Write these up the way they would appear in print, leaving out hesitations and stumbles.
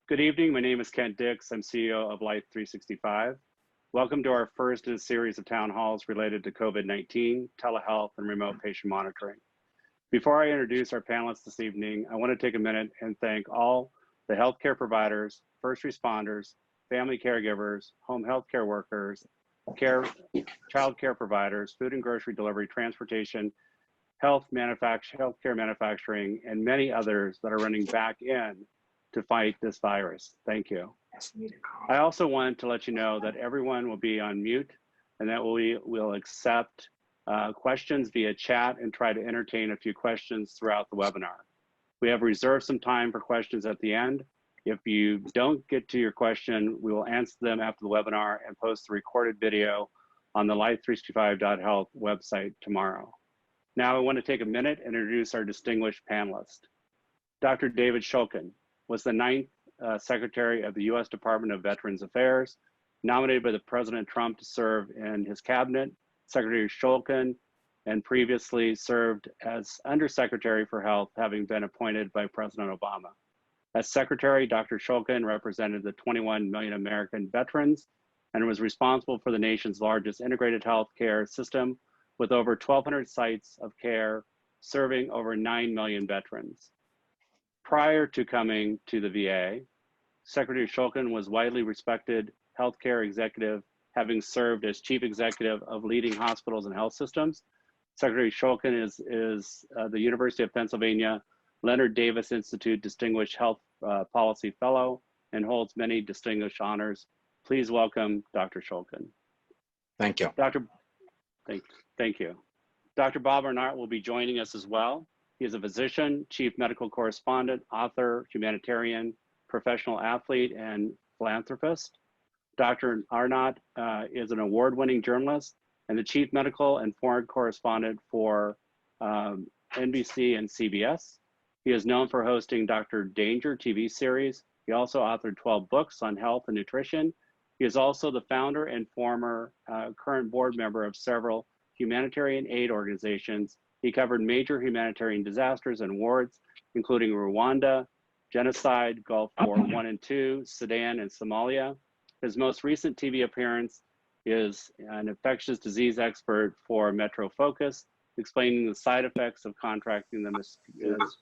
Good evening. My name is Kent Dix. I'm CEO of Life365. Welcome to our first in a series of town halls related to COVID-19, telehealth, and remote patient monitoring. Before I introduce our panelists this evening, I want to take a minute and thank all the healthcare providers, first responders, family caregivers, home healthcare workers, child care providers, food and grocery delivery, transportation, healthcare manufacturing, and many others that are running back in to fight this virus. Thank you. I also want to let you know that everyone will be on mute and that we will accept questions via chat and try to entertain a few questions throughout the webinar. We have reserved some time for questions at the end. If you don't get to your question, we will answer them after the webinar and post the recorded video on the life365.health website tomorrow. Now I want to take a minute and introduce our distinguished panelists. Dr. David Shulkin was the 9th Secretary of the U.S. Department of Veterans Affairs, nominated by the President Trump to serve in his cabinet. Secretary Shulkin and previously served as Undersecretary for Health, having been appointed by President Obama. As Secretary, Dr. Shulkin represented the 21 million American veterans and was responsible for the nation's largest integrated healthcare system with over 1,200 sites of care serving over 9 million veterans. Prior to coming to the VA, Secretary Shulkin was widely respected healthcare executive, having served as chief executive of leading hospitals and health systems. Secretary Shulkin is the University of Pennsylvania Leonard Davis Institute Distinguished Health Policy Fellow and holds many distinguished honors. Please welcome Dr. Shulkin. Thank you. Thank you. Dr. Bob Arnot will be joining us as well. He is a physician, chief medical correspondent, author, humanitarian, professional athlete, and philanthropist. Dr. Arnot is an award-winning journalist and the chief medical and foreign correspondent for NBC and CBS. He is known for hosting Dr. Danger TV series. He also authored 12 books on health and nutrition. He is also the founder and former current board member of several humanitarian aid organizations. He covered major humanitarian disasters and wars, including Rwanda, genocide, Gulf War I and II, Sudan, and Somalia. His most recent TV appearance is an infectious disease expert for Metro Focus, explaining the side effects of contracting the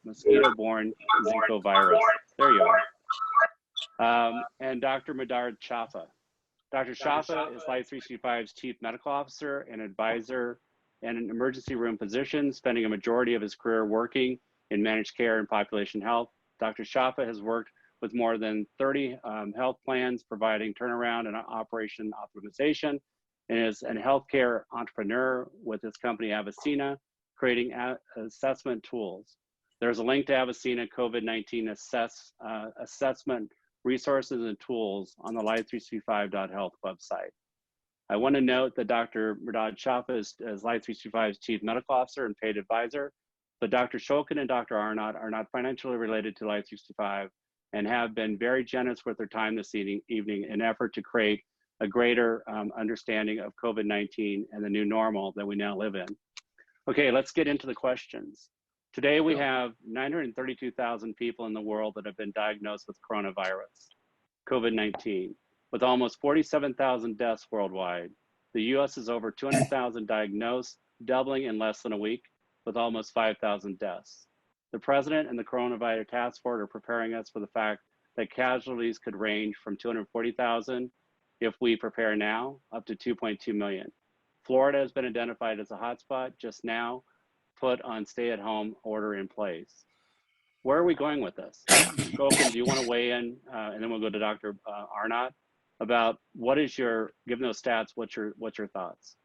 mosquito-borne Zika virus. There you are. And Dr. Mehrdad Shafa. Dr. Shafa is Life365's chief medical officer and advisor and an emergency room physician, spending a majority of his career working in managed care and population health. Dr. Shafa has worked with more than 30 health plans, providing turnaround and operation optimization, and is a healthcare entrepreneur with his company Avicina, creating assessment tools. There's a link to Avicina COVID-19 assessment resources and tools on the life365.health website. I want to note that Dr. Mehrdad Shafa is Life365's chief medical officer and paid advisor, but Dr. Shulkin and Dr. Arnot are not financially related to Life365 and have been very generous with their time this evening in an effort to create a greater understanding of COVID-19 and the new normal that we now live in. Okay, let's get into the questions. Today we have 932,000 people in the world that have been diagnosed with coronavirus, COVID-19, with almost 47,000 deaths worldwide. The US is over 200,000 diagnosed, doubling in less than a week, with almost 5,000 deaths. The president and the coronavirus task force are preparing us for the fact that casualties could range from 240,000 if we prepare now, up to 2.2 million. Florida has been identified as a hotspot, just now put on stay-at-home order in place. Where are we going with this? Shulkin, do you want to weigh in? And then we'll go to Dr. Arnot about what is your, given those stats, what's your thoughts?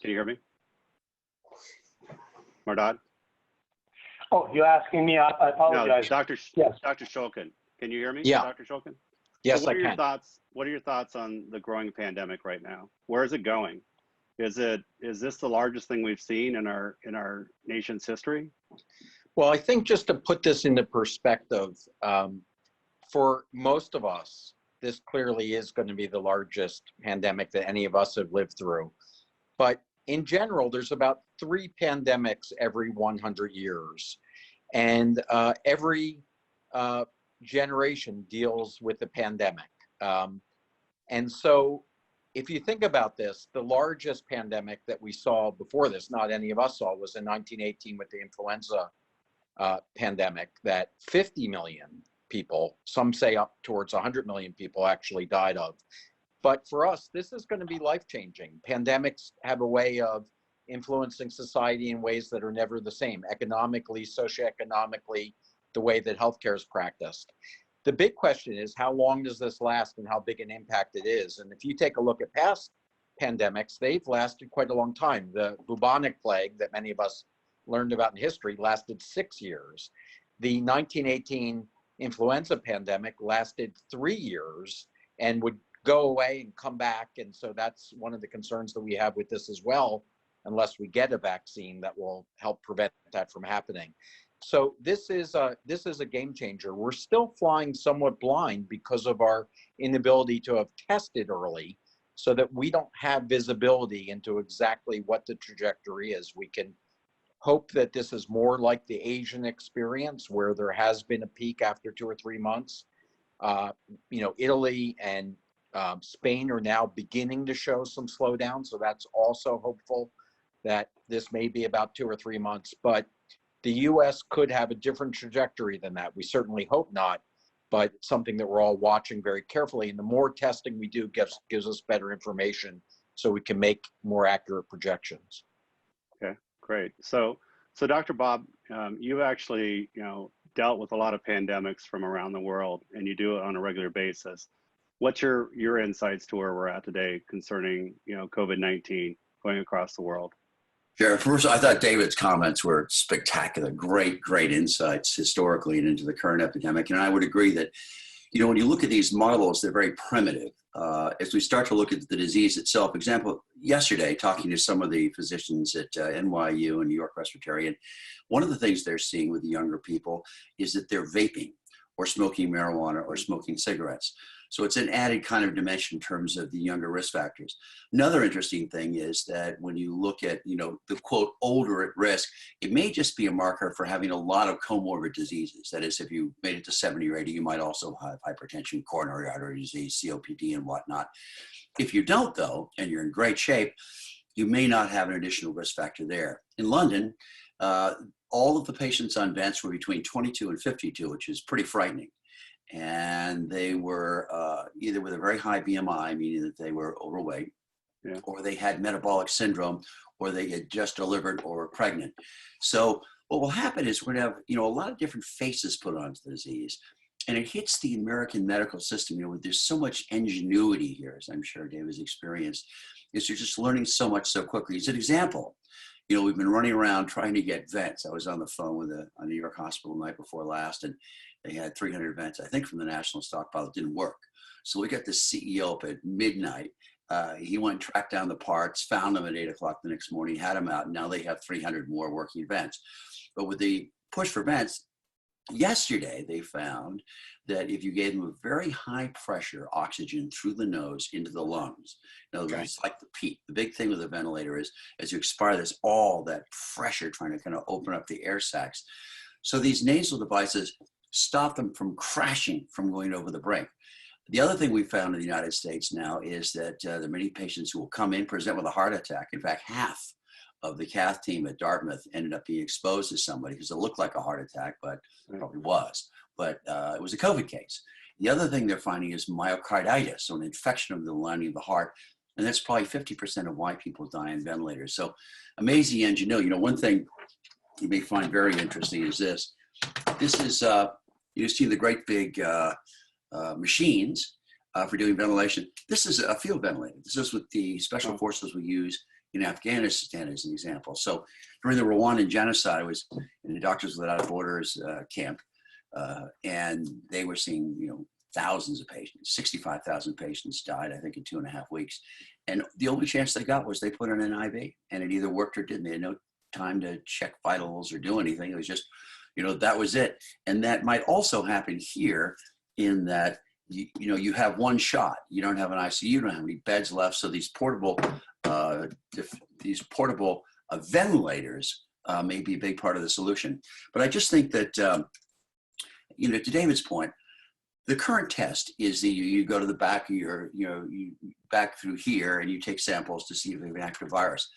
Can you hear me? Mehrdad? Oh, you're asking me, I apologize. No, Yes. Dr. Shulkin. Can you hear me? Yeah. Dr. Shulkin? Yes, so what I are your can. thoughts? What are your thoughts on the growing pandemic right now? Where is it going? Is this the largest thing we've seen in our nation's history? Well, I think just to put this into perspective, for most of us, this clearly is going to be the largest pandemic that any of us have lived through. But in general, there's about 3 pandemics every 100 years. And every generation deals with the pandemic. And so if you think about this, the largest pandemic that we saw before this, not any of us saw, was in 1918 with the influenza pandemic that 50 million people, some say up towards 100 million people actually died of. But for us, this is going to be life-changing. Pandemics have a way of influencing society in ways that are never the same, economically, socioeconomically, the way that healthcare is practiced. The big question is, how long does this last and how big an impact it is? And if you take a look at past pandemics, they've lasted quite a long time. The bubonic plague that many of us learned about in history lasted 6 years. The 1918 influenza pandemic lasted 3 years and would go away and come back. And so that's one of the concerns that we have with this as well, unless we get a vaccine that will help prevent that from happening. So this is a game changer. We're still flying somewhat blind because of our inability to have tested early, so that we don't have visibility into exactly what the trajectory is. We can hope that this is more like the Asian experience, where there has been a peak after 2 or 3 months. Italy and Spain are now beginning to show some slowdown, so that's also hopeful that this may be about 2 or 3 months. But the US could have a different trajectory than that. We certainly hope not, but it's something that we're all watching very carefully. And the more testing we do gives us better information so we can make more accurate projections. Okay, great. So Dr. Bob, you've actually, dealt with a lot of pandemics from around the world, and you do it on a regular basis. What's your insights to where we're at today concerning, COVID-19 going across the world? Sure. First, I thought David's comments were spectacular. Great insights historically and into the current epidemic. And I would agree that, when you look at these models, they're very primitive. As we start to look at the disease itself, example, yesterday, talking to some of the physicians at NYU and New York Presbyterian, one of the things they're seeing with the younger people is that they're vaping or smoking marijuana or smoking cigarettes. So it's an added kind of dimension in terms of the younger risk factors. Another interesting thing is that when you look at, the quote, older at risk, it may just be a marker for having a lot of comorbid diseases. That is, if you made it to 70 or 80, you might also have hypertension, coronary artery disease, COPD, and whatnot. If you don't, though, and you're in great shape, you may not have an additional risk factor there. In London, all of the patients on vents were between 22 and 52, which is pretty frightening. And they were either with a very high BMI, meaning that they were overweight, or they had metabolic syndrome, or they had just delivered or were pregnant. So what will happen is we're going to have, a lot of different faces put onto the disease. And it hits the American medical system, there's so much ingenuity here, as I'm sure Dave has experienced, is you're just learning so much so quickly. As an example, we've been running around trying to get vents. I was on the phone with a New York hospital the night before last, and they had 300 vents, I think, from the national stockpile. It didn't work. So we got the CEO up at midnight. He went and tracked down the parts, found them at 8 o'clock the next morning, had them out, and now they have 300 more working vents. But with the push for vents, yesterday they found that if you gave them a very high pressure oxygen through the nose into the lungs, in other words, it's like the PEEP. The big thing with a ventilator is, as you expire, there's all that pressure trying to kind of open up the air sacs. So these nasal devices stop them from crashing, from going over the brink. The other thing we found in the United States now is that there are many patients who will come in, present with a heart attack. In fact, half of the cath team at Dartmouth ended up being exposed to somebody because it looked like a heart attack, but it probably was. But it was a COVID case. The other thing they're finding is myocarditis, so an infection of the lining of the heart. And that's probably 50% of why people die on ventilators. So amazing ingenuity. One thing you may find very interesting is this. This is, you see the great big machines for doing ventilation. This is a field ventilator. This is what the special forces will use in Afghanistan as an example. So during the Rwandan genocide, I was in the Doctors Without Borders camp, and they were seeing, thousands of patients. 65,000 patients died, I think, in 2.5 weeks. And the only chance they got was they put in an IV, and it either worked or didn't. They had no time to check vitals or do anything. It was just, that was it. And that might also happen here in that, you have one shot. You don't have an ICU, you don't have any beds left. So these portable ventilators may be a big part of the solution. But I just think that, you know, to David's point, the current test is that you go to the back of your, you back through here and you take samples to see if you have an active virus.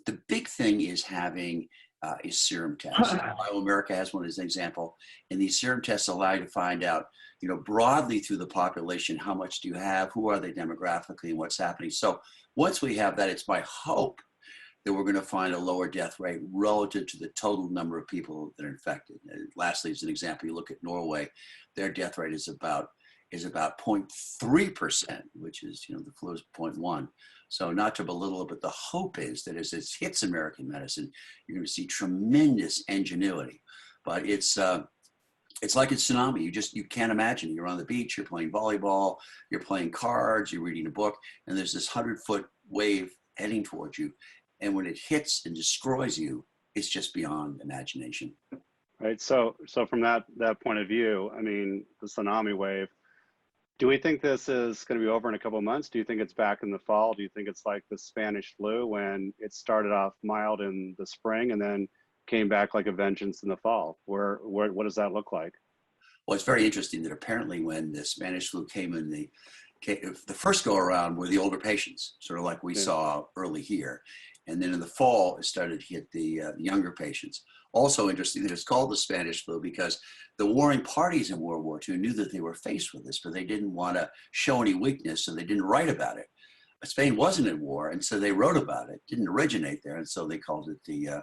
The big thing is having a serum test. America has one as an example, and these serum tests allow you to find out, you know, broadly through the population, how much do you have, who are they demographically, and what's happening. So once we have that, it's my hope that we're going to find a lower death rate relative to the total number of people that are infected. And lastly, as an example, you look at Norway, their death rate is about 0.3%, which is, you know, the flu is 0.1. So not to belittle it, but the hope is that as it hits American medicine, you're going to see tremendous ingenuity. But it's like a tsunami. You can't imagine. You're on the beach, you're playing volleyball, you're playing cards, you're reading a book, and there's this 100-foot wave heading towards you. And when it hits and destroys you, it's just beyond imagination. Right. So from that point of view, I mean, the tsunami wave, do we think this is going to be over in a couple of months? Do you think it's back in the fall? Do you think it's like the Spanish flu when it started off mild in the spring and then came back like a vengeance in the fall? What does that look like? Well, it's very interesting that apparently when the Spanish flu came in, the first go around were the older patients, sort of like we saw early here. And then in the fall, it started to hit the younger patients. Also interesting that it's called the Spanish flu because the warring parties in World War II knew that they were faced with this, but they didn't want to show any weakness, so they didn't write about it. Spain wasn't in war, and so they wrote about it. Didn't originate there, and so they called it the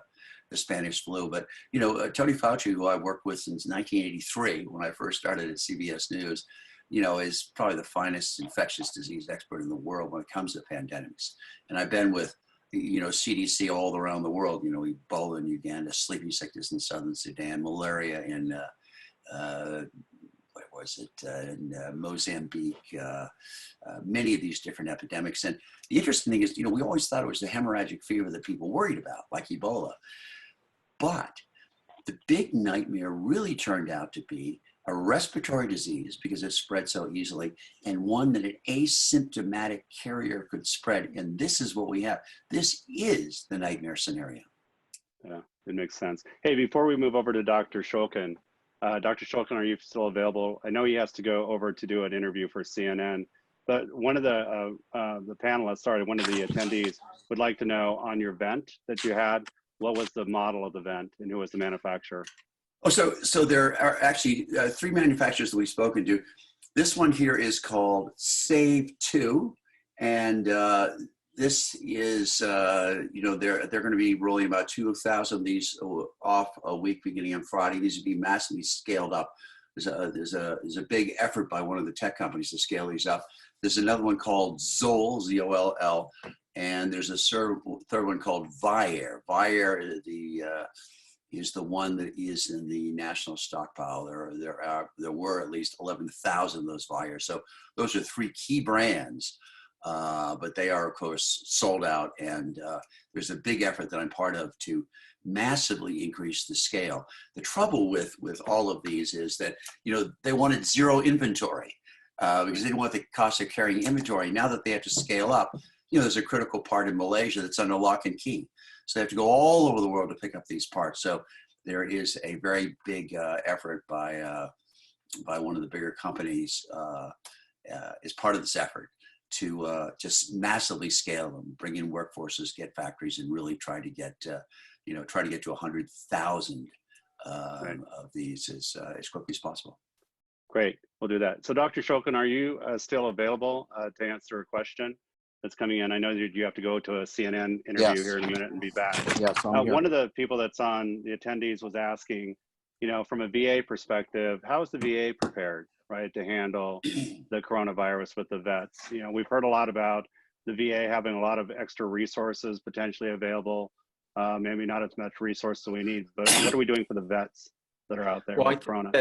Spanish flu. But, you know, Tony Fauci, who I worked with since 1983, when I first started at CBS News, you know, is probably the finest infectious disease expert in the world when it comes to pandemics. And I've been with, you know, CDC all around the world, you know, Ebola in Uganda, sleeping sickness in Southern Sudan, malaria in, Mozambique, many of these different epidemics. And the interesting thing is, you know, we always thought it was the hemorrhagic fever that people worried about, like Ebola. But the big nightmare really turned out to be a respiratory disease because it spread so easily, and one that an asymptomatic carrier could spread. And this is what we have. This is the nightmare scenario. Yeah, it makes sense. Hey, before we move over to Dr. Shulkin, Dr. Shulkin, are you still available? I know he has to go over to do an interview for CNN, but one of the panelists, one of the attendees would like to know on your vent that you had, what was the model of the vent and who was the manufacturer? Oh, so there are actually three manufacturers that we've spoken to. This one here is called Save 2, and this is, you know, they're going to be rolling about 2,000 of these off a week beginning on Friday. These would be massively scaled up. There's a big effort by one of the tech companies to scale these up. There's another one called Zoll, Z-O-L-L, and there's a third one called Vyaire. Vyaire, is the one that is in the national stockpile. There were at least 11,000 of those Vyaires. So those are three key brands, but they are of course sold out. And there's a big effort that I'm part of to massively increase the scale. The trouble with all of these is that, you know, they wanted zero inventory because they didn't want the cost of carrying inventory. Now that they have to scale up, you know, there's a critical part in Malaysia that's under lock and key. So they have to go all over the world to pick up these parts. So there is a very big effort by one of the bigger companies as part of this effort to just massively scale them, bring in workforces, get factories, and really try to get to 100,000 of these as quickly as possible. Great, we'll do that. So Dr. Shulkin, are you still available to answer a question that's coming in? I know that you have to go to a CNN interview here in a minute and be back. Yes, I'm here. One of the people that's on the attendees was asking, you know, from a VA perspective, how is the VA prepared, right, to handle the coronavirus with the vets? You know, we've heard a lot about the VA having a lot of extra resources potentially available, maybe not as much resources we need, but what are we doing for the vets that are out there with corona?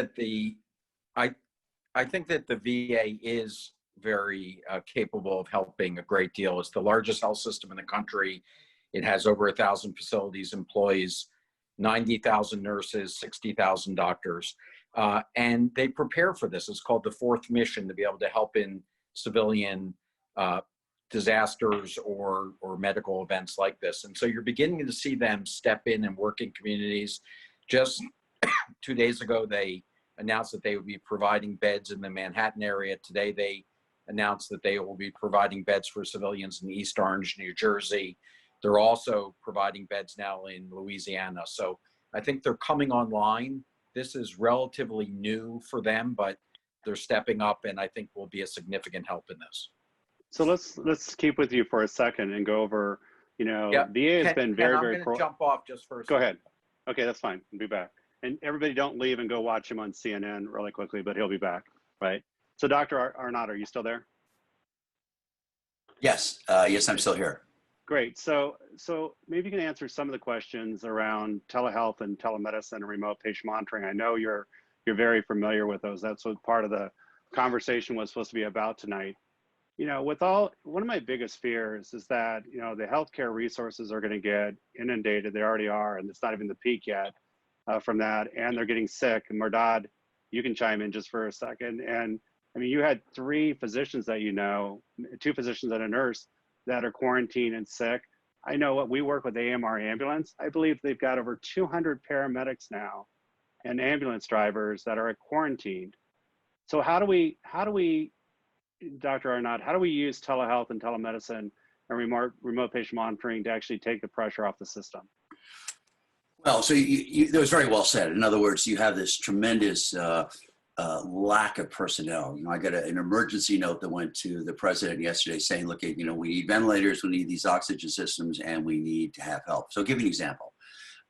I think that the VA is very capable of helping a great deal. It's the largest health system in the country. It has over 1,000 facilities, employs 90,000 nurses, 60,000 doctors, and they prepare for this. It's called the fourth mission, to be able to help in civilian disasters or medical events like this. And so you're beginning to see them step in and work in communities. Just 2 days ago, they announced that they would be providing beds in the Manhattan area. Today, they announced that they will be providing beds for civilians in East Orange, New Jersey. They're also providing beds now in Louisiana. So I think they're coming online. This is relatively new for them, but they're stepping up and I think will be a significant help in this. So let's keep with you for a second and go over, VA has been very, I'm very going to jump off just for a Go second. ahead. Okay, that's fine. We'll be back. And everybody don't leave and go watch him on CNN really quickly, but he'll be back, right? So Dr. Arnot, are you still there? Yes, yes, I'm still here. Great. So maybe you can answer some of the questions around telehealth and telemedicine and remote patient monitoring. I know you're very familiar with those. That's what part of the conversation was supposed to be about tonight. One of my biggest fears is that, the healthcare resources are going to get inundated. They already are, and it's not even the peak yet from that. And they're getting sick. And Mehrdad, you can chime in just for a second. And I mean, you had 3 physicians that 2 physicians and a nurse that are quarantined and sick. I know what we work with AMR ambulance. I believe they've got over 200 paramedics now and ambulance drivers that are quarantined. So how do we, Dr. Arnot, how do we use telehealth and telemedicine and remote patient monitoring to actually take the pressure off the system? Well, so that was very well said. In other words, you have this tremendous lack of personnel. I got an emergency note that went to the president yesterday saying, look, we need ventilators, we need these oxygen systems, and we need to have help. So I'll give you an example.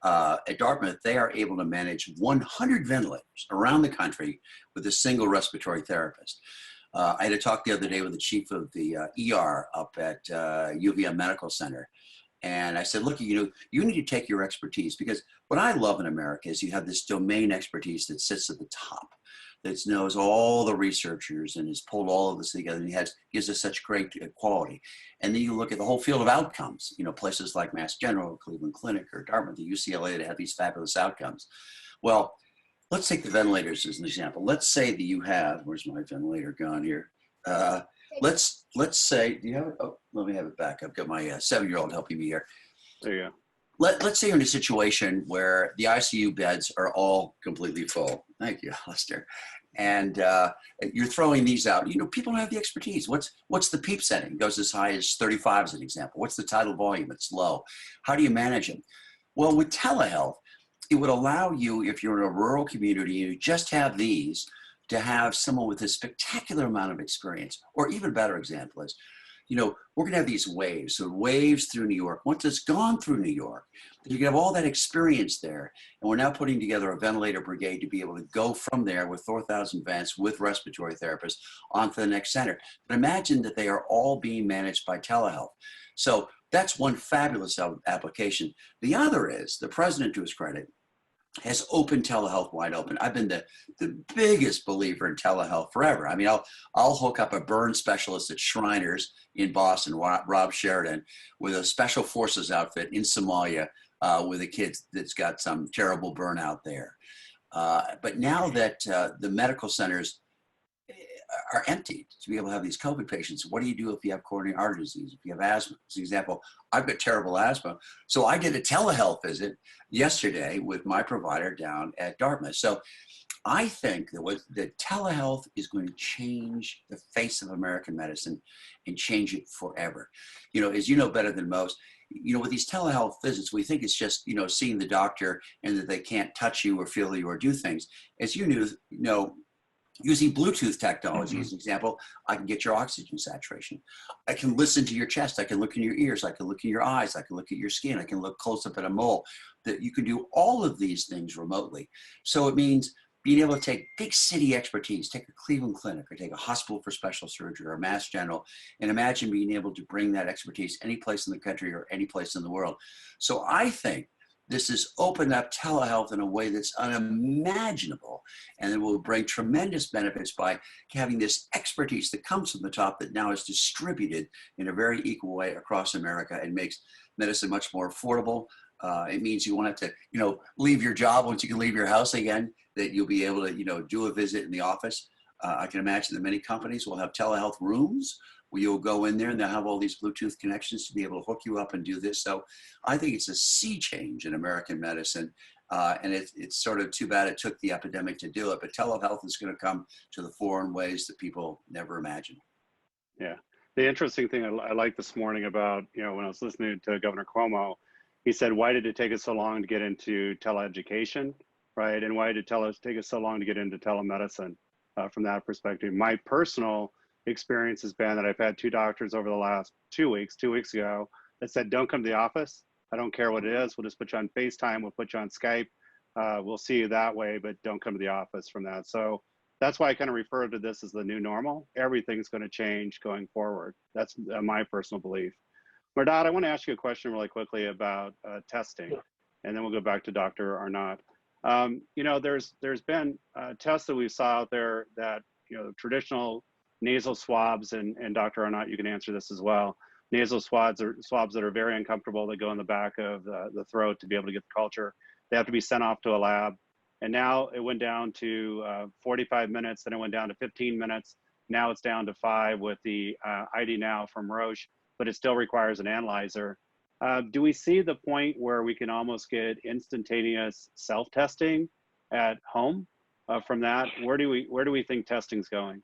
At Dartmouth, they are able to manage 100 ventilators around the country with a single respiratory therapist. I had a talk the other day with the chief of the ER up at UVM Medical Center. And I said, look, you need to take your expertise, because what I love in America is you have this domain expertise that sits at the top, that knows all the researchers and has pulled all of this together, and gives us such great quality. And then you look at the whole field of outcomes, places like Mass General, Cleveland Clinic, or Dartmouth, or UCLA that have these fabulous outcomes. Well, let's take the ventilators as an example. Let's say that you have, where's my ventilator gone here? Let's say, do you have it? Oh, let me have it back. I've got my 7-year-old helping me here. There you go. Let's say you're in a situation where the ICU beds are all completely full. Thank you, Lester. And you're throwing these out. People don't have the expertise. What's the PEEP setting? It goes as high as 35 as an example. What's the tidal volume? It's low. How do you manage them? Well, with telehealth, it would allow you, if you're in a rural community, you just have these, to have someone with a spectacular amount of experience. Or even a better example is, we're going to have these waves. So waves through New York. Once it's gone through New York, you can have all that experience there. And we're now putting together a ventilator brigade to be able to go from there with 4,000 vents with respiratory therapists onto the next center. But imagine that they are all being managed by telehealth. So that's one fabulous application. The other is, the president, to his credit, has opened telehealth wide open. I've been the biggest believer in telehealth forever. I mean, I'll hook up a burn specialist at Shriners in Boston, Rob Sheridan, with a special forces outfit in Somalia with a kid that's got some terrible burnout there. But now that the medical centers are emptied to be able to have these COVID patients, what do you do if you have coronary artery disease, if you have asthma? As an example, I've got terrible asthma. So I did a telehealth visit yesterday with my provider down at Dartmouth. So I think that telehealth is going to change the face of American medicine and change it forever. As you know better than most, with these telehealth visits, we think it's just, seeing the doctor and that they can't touch you or feel you or do things. As you know, using Bluetooth technology as an example, I can get your oxygen saturation. I can listen to your chest. I can look in your ears. I can look in your eyes. I can look at your skin. I can look close up at a mole. That you can do all of these things remotely. So it means being able to take big city expertise, take a Cleveland Clinic or take a hospital for special surgery or Mass General, and imagine being able to bring that expertise any place in the country or any place in the world. So I think this has opened up telehealth in a way that's unimaginable, and it will bring tremendous benefits by having this expertise that comes from the top that now is distributed in a very equal way across America and makes medicine much more affordable. It means you won't have to, leave your job once you can leave your house again, that you'll be able to, do a visit in the office. I can imagine that many companies will have telehealth rooms where you'll go in there and they'll have all these Bluetooth connections to be able to hook you up and do this. So I think it's a sea change in American medicine. And it's sort of too bad it took the epidemic to do it, but telehealth is going to come to the fore in ways that people never imagined. Yeah. The interesting thing I like this morning about, when I was listening to Governor Cuomo, he said, why did it take us so long to get into teleeducation, right? And why did it take us so long to get into telemedicine from that perspective? My personal experience has been that I've had 2 doctors over the last 2 weeks ago, that said, don't come to the office. I don't care what it is. We'll just put you on FaceTime. We'll put you on Skype. We'll see you that way, but don't come to the office from that. So that's why I kind of refer to this as the new normal. Everything's going to change going forward. That's my personal belief. Mehrdad, I want to ask you a question really quickly about testing, and then we'll go back to Dr. Arnot. There's been tests that we saw out there that, traditional nasal swabs, and Dr. Arnot, you can answer this as well. Nasal swabs that are very uncomfortable. They go in the back of the throat to be able to get the culture. They have to be sent off to a lab. And now it went down to 45 minutes, then it went down to 15 minutes. Now it's down to 5 with the ID Now from Roche, but it still requires an analyzer. Do we see the point where we can almost get instantaneous self-testing at home from that? Where do we think testing's going?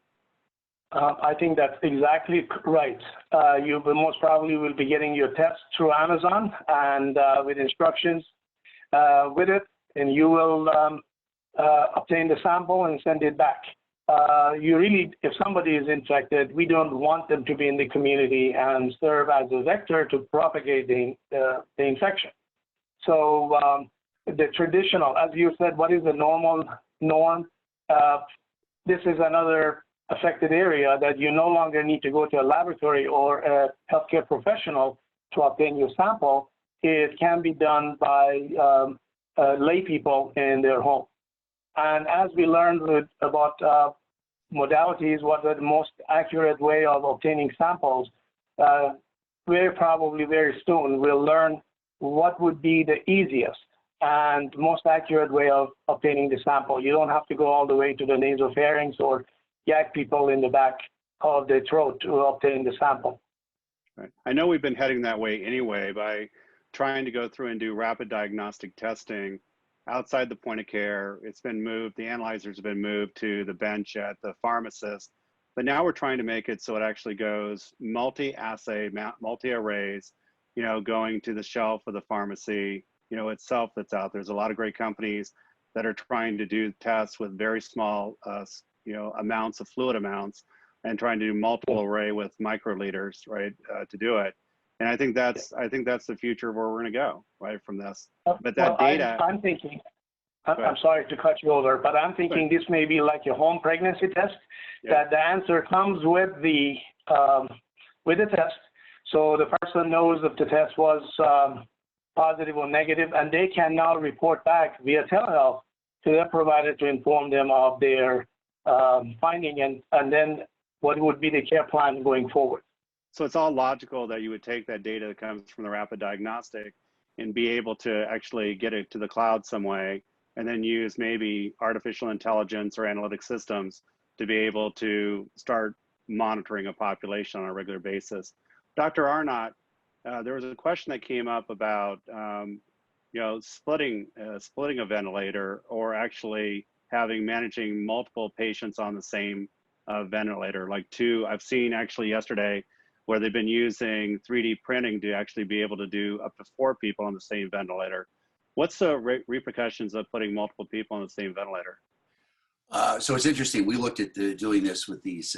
I think that's exactly right. You will most probably will be getting your test through Amazon and with instructions with it, and you will obtain the sample and send it back. If somebody is infected, we don't want them to be in the community and serve as a vector to propagate the infection. So the traditional, as you said, what is the normal norm? This is another affected area that you no longer need to go to a laboratory or a healthcare professional to obtain your sample. It can be done by lay people in their home. And as we learned about modalities, what the most accurate way of obtaining samples, very soon we'll learn what would be the easiest and most accurate way of obtaining the sample. You don't have to go all the way to the nasopharynx or yak people in the back of the throat to obtain the sample. Right. I know we've been heading that way anyway by trying to go through and do rapid diagnostic testing outside the point of care. It's been moved, the analyzers have been moved to the bench at the pharmacist, but now we're trying to make it so it actually goes multi-assay, multi-arrays, going to the shelf of the pharmacy, itself that's out there. There's a lot of great companies that are trying to do tests with very small, amounts of fluid amounts and trying to do multiple array with microliters, right, to do it. And I think that's the future of where we're going to go, right, from this. But that data. I'm thinking. I'm sorry to cut you over, but I'm thinking this may be like a home pregnancy test. That the answer comes with the test, so the person knows if the test was positive or negative, and they can now report back via telehealth to their provider to inform them of their finding and then what would be the care plan going forward. So it's all logical that you would take that data that comes from the rapid diagnostic and be able to actually get it to the cloud some way, and then use maybe artificial intelligence or analytic systems to be able to start monitoring a population on a regular basis. Dr. Arnot, there was a question that came up about splitting a ventilator, or actually managing multiple patients on the same ventilator. I've seen actually yesterday where they've been using 3D printing to actually be able to do up to 4 people on the same ventilator. What's the repercussions of putting multiple people on the same ventilator? So it's interesting. We looked at doing this with these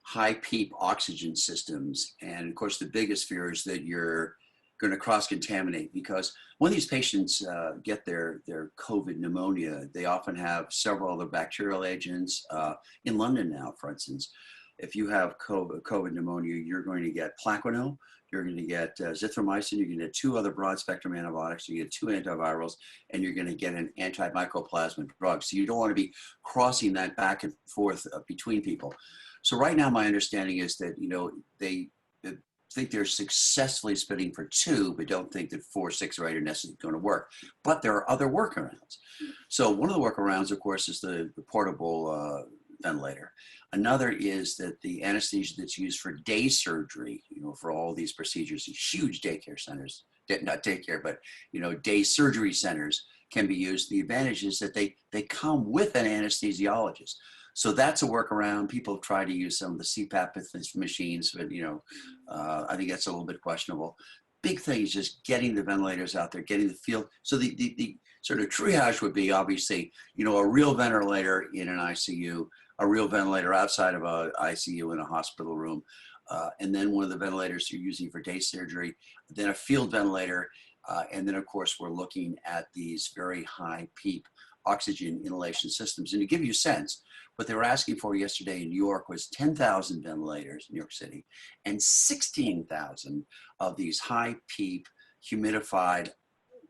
high PEEP oxygen systems. And of course, the biggest fear is that you're going to cross-contaminate, because when these patients get their COVID pneumonia, they often have several other bacterial agents. In London now, for instance, if you have COVID pneumonia, you're going to get Plaquenil, you're going to get zithromycin, you're going to get 2 other broad-spectrum antibiotics, you get 2 antivirals, and you're going to get an antimycoplasma drug. So you don't want to be crossing that back and forth between people. So right now, my understanding is that, they think they're successfully splitting for 2, but don't think that 4, 6, or 8 are necessarily going to work. But there are other workarounds. So one of the workarounds, of course, is the portable ventilator. Another is that the anesthesia that's used for day surgery, for all these procedures, huge daycare centers, not daycare, but, day surgery centers can be used. The advantage is that they come with an anesthesiologist. So that's a workaround. People have tried to use some of the CPAP machines, but, I think that's a little bit questionable. Big thing is just getting the ventilators out there, getting the field. So the sort of triage would be obviously, a real ventilator in an ICU, a real ventilator outside of a ICU in a hospital room, and then one of the ventilators you're using for day surgery, then a field ventilator, and then of course we're looking at these very high PEEP oxygen inhalation systems. And to give you a sense, what they were asking for yesterday in New York was 10,000 ventilators, New York City, and 16,000 of these high PEEP humidified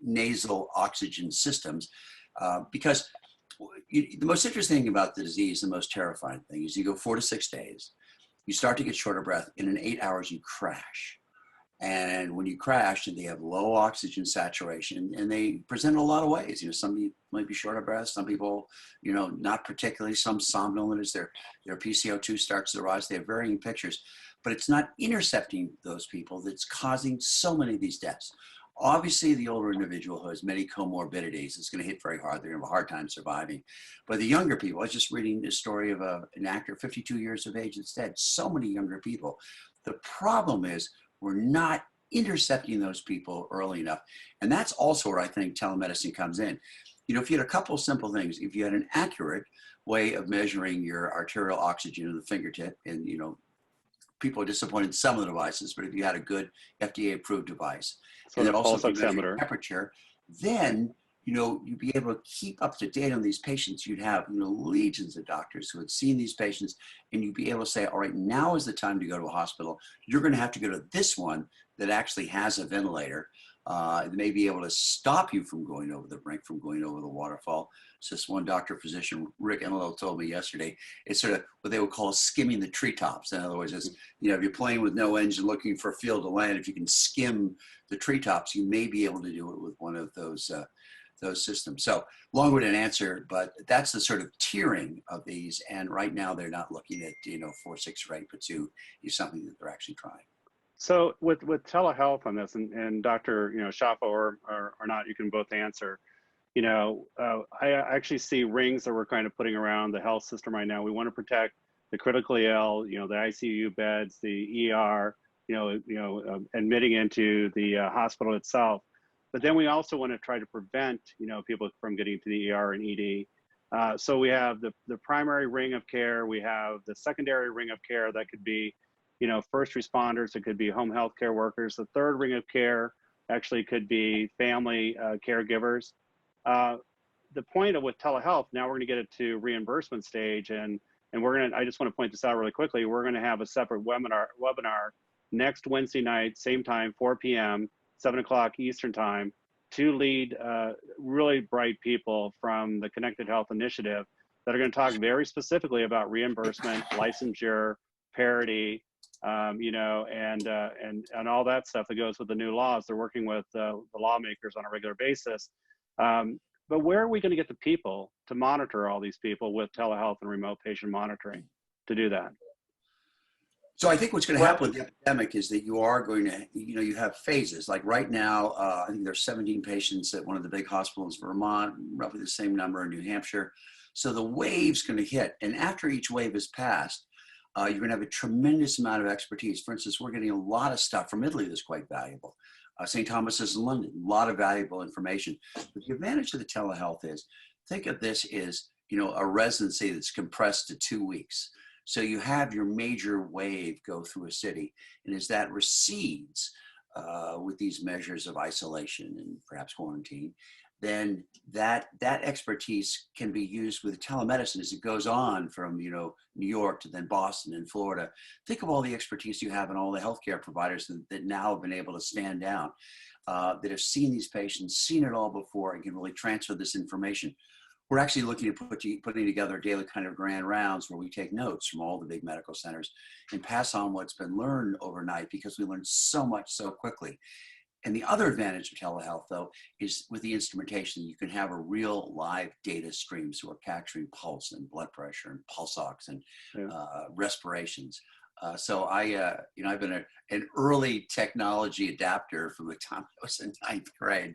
nasal oxygen systems, because the most interesting thing about the disease, the most terrifying thing is you go 4 to 6 days, you start to get short of breath, and in 8 hours you crash. And when you crash, they have low oxygen saturation, and they present in a lot of ways. Some people might be short of breath, some people, not particularly, some somnolent as their PCO2 starts to rise. They have varying pictures, but it's not intercepting those people that's causing so many of these deaths. Obviously, the older individual who has many comorbidities is going to hit very hard. They're going to have a hard time surviving. But the younger people, I was just reading the story of an actor, 52 years of age, that's dead. So many younger people. The problem is we're not intercepting those people early enough. And that's also where I think telemedicine comes in. If you had a couple of simple things, if you had an accurate way of measuring your arterial oxygen in the fingertip, and people are disappointed in some of the devices, but if you had a good FDA-approved device, So and the then also pulse if you measure oximeter. temperature, then you'd be able to keep up to date on these patients. You'd have legions of doctors who had seen these patients, and you'd be able to say, all right, now is the time to go to a hospital. You're going to have to go to this one that actually has a ventilator. It may be able to stop you from going over the brink, from going over the waterfall. So this one doctor physician, Rick Enlow, told me yesterday, it's sort of what they would call skimming the treetops. In other words, it's, if you're playing with no engine looking for a field to land, if you can skim the treetops, you may be able to do it with one of those systems. So long-winded answer, but that's the sort of tiering of these. And right now they're not looking at, 4, 6, or 8, but 2 is something that they're actually trying. So with telehealth on this, and Dr. Shafa or not, you can both answer. I actually see rings that we're kind of putting around the health system right now. We want to protect the critically ill, the ICU beds, the ER, admitting into the hospital itself. But then we also want to try to prevent, people from getting to the ER and ED. So we have the primary ring of care. We have the secondary ring of care that could be, first responders. It could be home health care workers. The third ring of care actually could be family caregivers. The point of with telehealth, now we're going to get it to reimbursement stage, and I just want to point this out really quickly. We're going to have a separate webinar next Wednesday night, same time, 4 p.m., 7 o'clock Eastern time, to lead really bright people from the Connected Health Initiative that are going to talk very specifically about reimbursement, licensure, parity, and all that stuff that goes with the new laws. They're working with the lawmakers on a regular basis. But where are we going to get the people to monitor all these people with telehealth and remote patient monitoring to do that? So I think what's going to happen with the epidemic is that you are going to, you have phases. Like right now, I think there's 17 patients at one of the big hospitals in Vermont, roughly the same number in New Hampshire. So the wave's going to hit. And after each wave is passed, you're going to have a tremendous amount of expertise. For instance, we're getting a lot of stuff from Italy that's quite valuable. St. Thomas's in London, a lot of valuable information. But the advantage of the telehealth is, think of this as, a residency that's compressed to 2 weeks. So you have your major wave go through a city, and as that recedes with these measures of isolation and perhaps quarantine, then that expertise can be used with telemedicine as it goes on from New York to then Boston and Florida. Think of all the expertise you have and all the healthcare providers that now have been able to stand down, that have seen these patients, seen it all before, and can really transfer this information. We're actually looking at putting together daily kind of grand rounds where we take notes from all the big medical centers and pass on what's been learned overnight, because we learned so much so quickly. And the other advantage of telehealth, though, is with the instrumentation, you can have a real live data stream. So we're capturing pulse and blood pressure and pulse ox and respirations. So I've been an early technology adapter from the time I was in 9th grade.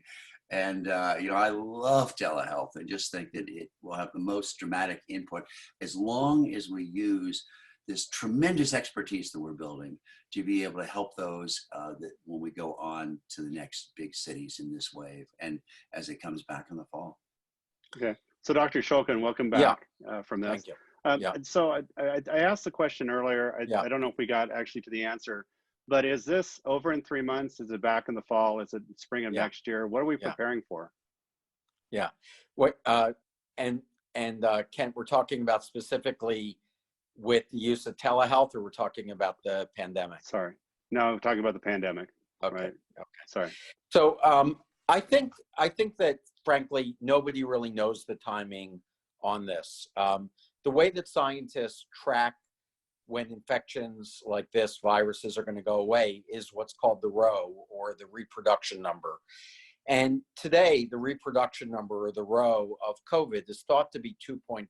And, I love telehealth. I just think that it will have the most dramatic input as long as we use this tremendous expertise that we're building to be able to help those that when we go on to the next big cities in this wave and as it comes back in the fall. Okay. So Dr. Shulkin, welcome back from this. Thank you. So I asked the question earlier. I don't know if we got actually to the answer, but is this over in 3 months? Is it back in the fall? Is it spring of next year? What are we preparing for? Yeah. What and Kent, we're talking about specifically with the use of telehealth, or we're talking about the pandemic? Sorry. No, I'm talking about the pandemic. Okay. Right. Okay. Sorry. So I think that frankly nobody really knows the timing on this. The way that scientists track when infections like this, viruses are going to go away, is what's called the rho, or the reproduction number. And today, the reproduction number, or the rho of COVID, is thought to be 2.5.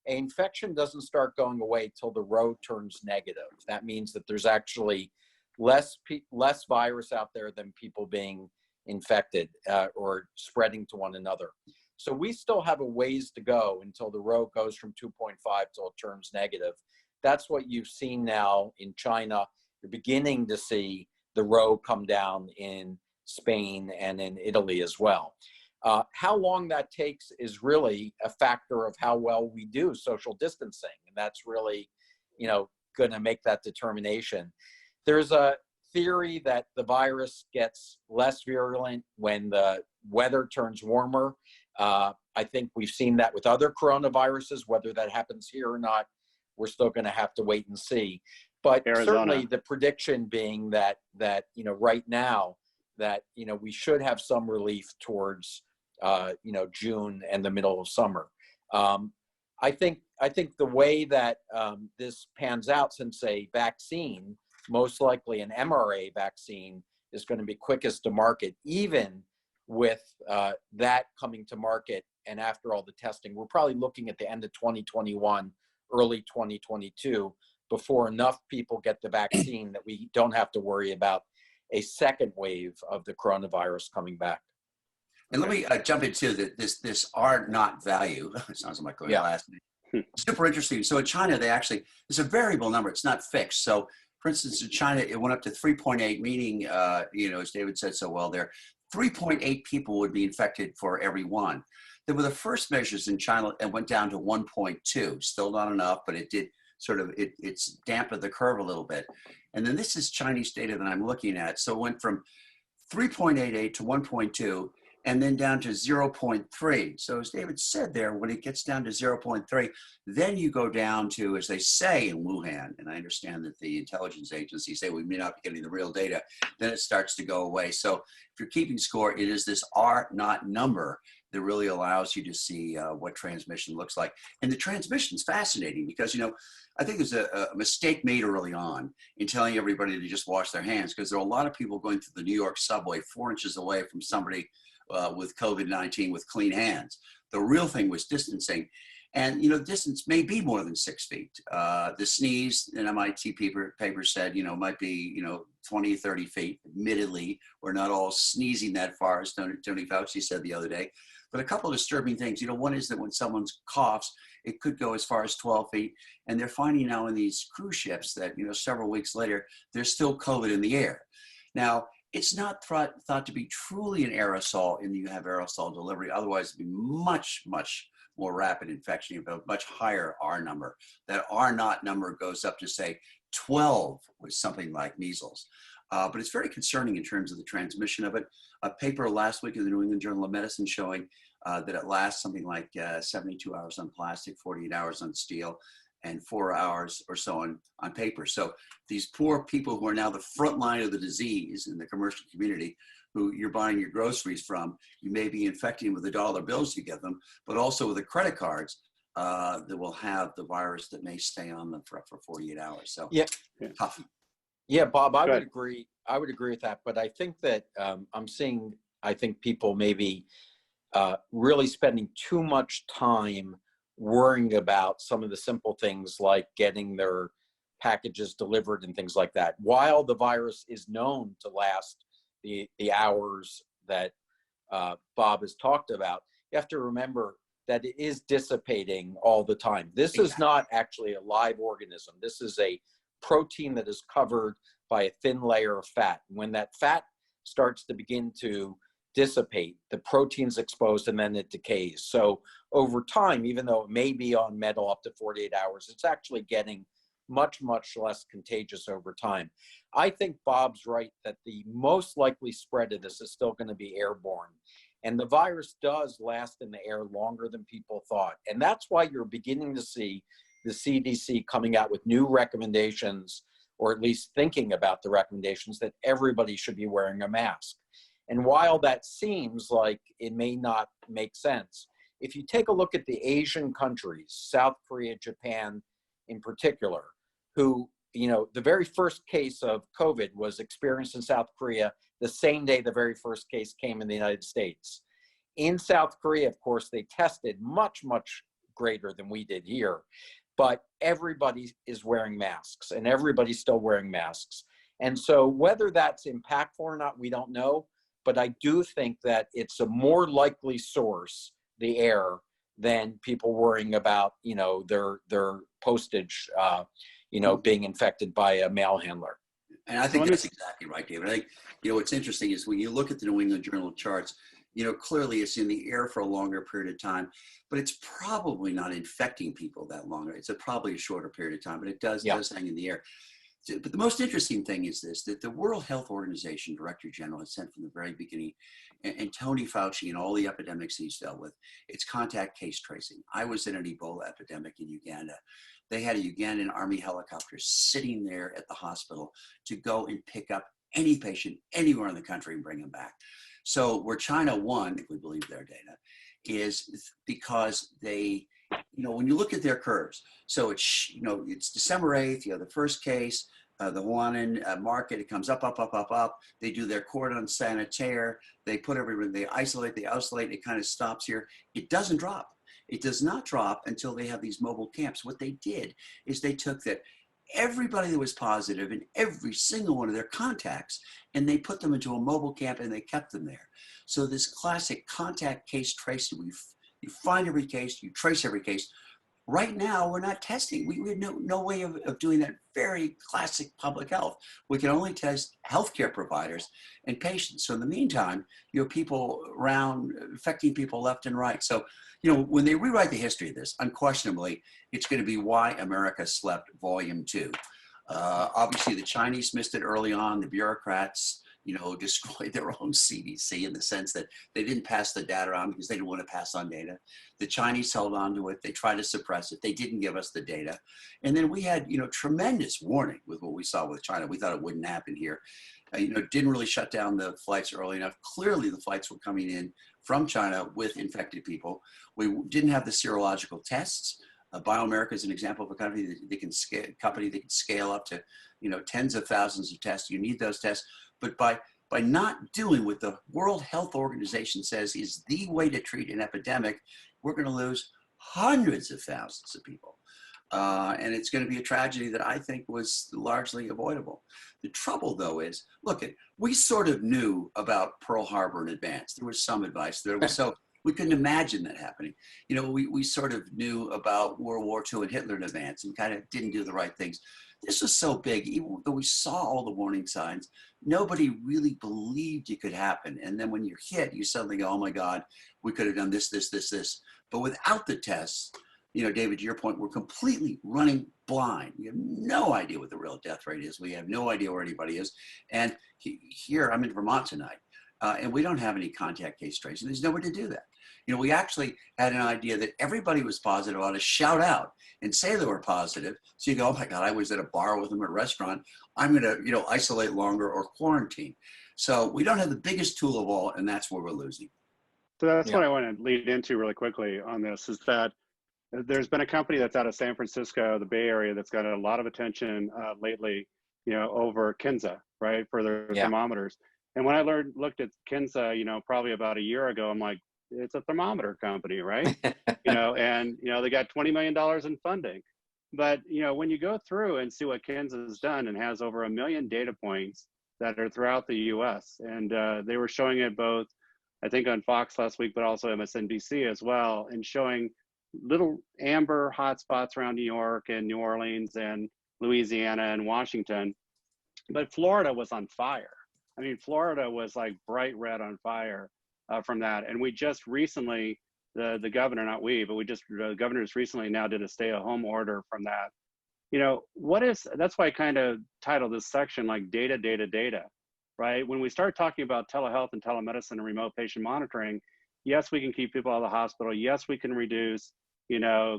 An infection doesn't start going away till the rho turns negative. That means that there's actually less virus out there than people being infected or spreading to one another. So we still have a ways to go until the rho goes from 2.5 till it turns negative. That's what you've seen now in China. You're beginning to see the rho come down in Spain and in Italy as well. How long that takes is really a factor of how well we do social distancing. And that's really, going to make that determination. There's a theory that the virus gets less virulent when the weather turns warmer. I think we've seen that with other coronaviruses. Whether that happens here or not, we're still going to have to wait and see. But certainly the prediction being that right now that we should have some relief towards June and the middle of summer. I think the way that this pans out, since a vaccine, most likely an mRNA vaccine, is going to be quickest to market, even with that coming to market and after all the testing, we're probably looking at the end of 2021, early 2022, before enough people get the vaccine that we don't have to worry about a second wave of the coronavirus coming back. And let me jump into this R naught value. It sounds like my last name. Super interesting. So in China, it's a variable number. It's not fixed. So for instance, in China, it went up to 3.8, meaning, as David said so well there, 3.8 people would be infected for every one. Then with the first measures in China, it went down to 1.2. Still not enough, but it did it's dampened the curve a little bit. And then this is Chinese data that I'm looking at. So it went from 3.88 to 1.2, and then down to 0.3. So as David said there, when it gets down to 0.3, then you go down to, as they say in Wuhan, and I understand that the intelligence agencies say we may not be getting the real data, then it starts to go away. So if you're keeping score, it is this R naught number that really allows you to see what transmission looks like. And the transmission is fascinating because, I think there's a mistake made early on in telling everybody to just wash their hands, because there are a lot of people going through the New York subway 4 inches away from somebody with COVID-19 with clean hands. The real thing was distancing. And, distance may be more than 6 feet. The sneeze, an MIT paper said, might be, 20, 30 feet. Admittedly, we're not all sneezing that far, as Tony Fauci said the other day. But a couple of disturbing things, one is that when someone coughs, it could go as far as 12 feet. And they're finding now in these cruise ships that, several weeks later, there's still COVID in the air. Now, it's not thought to be truly an aerosol in that you have aerosol delivery. Otherwise, it'd be much, much more rapid infection, you have a much higher R number. That R naught number goes up to, say, 12 with something like measles. But it's very concerning in terms of the transmission of it. A paper last week in the New England Journal of Medicine showing that it lasts something like 72 hours on plastic, 48 hours on steel, and 4 hours or so on paper. So these poor people who are now the front line of the disease in the commercial community, who you're buying your groceries from, you may be infecting with the dollar bills you give them, but also with the credit cards that will have the virus that may stay on them for 48 hours. So tough. Yeah, Bob, I would Good. agree. I would agree with that. But I think that I'm seeing, I think people maybe really spending too much time worrying about some of the simple things like getting their packages delivered and things like that. While the virus is known to last the hours that Bob has talked about, you have to remember that it is dissipating all the time. This is not actually a live organism. This is a protein that is covered by a thin layer of fat. When that fat starts to begin to dissipate, the protein's exposed and then it decays. So over time, even though it may be on metal up to 48 hours, it's actually getting much, much less contagious over time. I think Bob's right that the most likely spread of this is still going to be airborne. And the virus does last in the air longer than people thought. And that's why you're beginning to see the CDC coming out with new recommendations, or at least thinking about the recommendations that everybody should be wearing a mask. And while that seems like it may not make sense, if you take a look at the Asian countries, South Korea, Japan in particular, who, you know, the very first case of COVID was experienced in South Korea the same day the very first case came in the United States. In South Korea, of course, they tested much, much greater than we did here, but everybody is wearing masks and everybody's still wearing masks. And so whether that's impactful or not, we don't know, but I do think that it's a more likely source, the air, than people worrying about, you know, their postage, you know, being infected by a mail handler. And I think that's exactly right, David. I think, you know, what's interesting is when you look at the New England Journal charts, you know, clearly it's in the air for a longer period of time, but it's probably not infecting people that longer. It's probably a shorter period of time, but it does hang in the air. But the most interesting thing is this, that the World Health Organization Director General has said from the very beginning, and Tony Fauci and all the epidemics he's dealt with, it's contact case tracing. I was in an Ebola epidemic in Uganda. They had a Ugandan army helicopter sitting there at the hospital to go and pick up any patient anywhere in the country and bring them back. So where China won, if we believe their data, is because they, you know, when you look at their curves, so it's, you know, it's December 8th, you have the first case, the Wuhan market, it comes up, up, up, up, up. They do their cordon sanitaire, they put everyone, they isolate, it kind of stops here. It doesn't drop. It does not drop until they have these mobile camps. What they did is they took that everybody that was positive and every single one of their contacts, and they put them into a mobile camp and they kept them there. So this classic contact case tracing, you find every case, you trace every case. Right now, we're not testing. We have no way of doing that very classic public health. We can only test healthcare providers and patients. So in the meantime, you have people around affecting people left and right. So, you know, when they rewrite the history of this, unquestionably, it's going to be Why America Slept Volume 2. Obviously, the Chinese missed it early on. The bureaucrats, you know, destroyed their own CDC in the sense that they didn't pass the data on because they didn't want to pass on data. The Chinese held on to it. They tried to suppress it. They didn't give us the data. And then we had, you know, tremendous warning with what we saw with China. We thought it wouldn't happen here. You know, didn't really shut down the flights early enough. Clearly, the flights were coming in from China with infected people. We didn't have the serological tests. BioAmerica is an example of a company that can scale up to, you know, tens of thousands of tests. You need those tests. But by not doing what the World Health Organization says is the way to treat an epidemic, we're going to lose hundreds of thousands of people. And it's going to be a tragedy that I think was largely avoidable. The trouble, though, is, look, we sort of knew about Pearl Harbor in advance. There was some advice there. So we couldn't imagine that happening. You know, we sort of knew about World War II and Hitler in advance and kind of didn't do the right things. This was so big, even though we saw all the warning signs, nobody really believed it could happen. And then when you're hit, you suddenly go, oh my God, we could have done this, this, this, this. But without the tests, you know, David, to your point, we're completely running blind. We have no idea what the real death rate is. We have no idea where anybody is. And here, I'm in Vermont tonight, and we don't have any contact case tracing. There's nowhere to do that. You know, we actually had an idea that everybody was positive ought to shout out and say they were positive. So you go, oh my God, I was at a bar with them at a restaurant. I'm going to, you know, isolate longer or quarantine. So we don't have the biggest tool of all, and that's where we're losing. So that's what I want to lead into really quickly on this, is that there's been a company that's out of San Francisco, the Bay Area, that's got a lot of attention lately over Kinsa, right, for their Yeah. thermometers. And when I looked at Kinsa, probably about a year ago, I'm like, it's a thermometer company, right? And they got $20 million in funding. But when you go through and see what Kinsa has done, and has over 1 million data points that are throughout the U.S., and they were showing it both, I think, on Fox last week, but also MSNBC as well, and showing little amber hotspots around New York and New Orleans and Louisiana and Washington. But Florida was on fire. I mean, Florida was like bright red on fire from that. And we just recently, the governor, not we, but the governors recently now did a stay-at-home order from that. That's why I kind of titled this section like data, data, data, right? When we start talking about telehealth and telemedicine and remote patient monitoring, yes, we can keep people out of the hospital. Yes, we can reduce,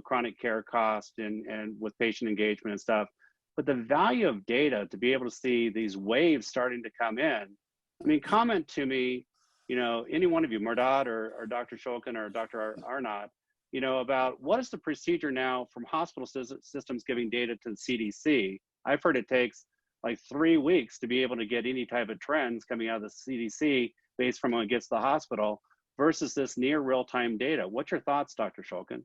chronic care cost and with patient engagement and stuff. But the value of data to be able to see these waves starting to come in, I mean, comment to me, any one of you, Mehrdad or Dr. Shulkin or Dr. Arnot, about what is the procedure now from hospital systems giving data to the CDC. I've heard it takes like 3 weeks to be able to get any type of trends coming out of the CDC based from when it gets to the hospital versus this near real-time data. What's your thoughts, Dr. Shulkin?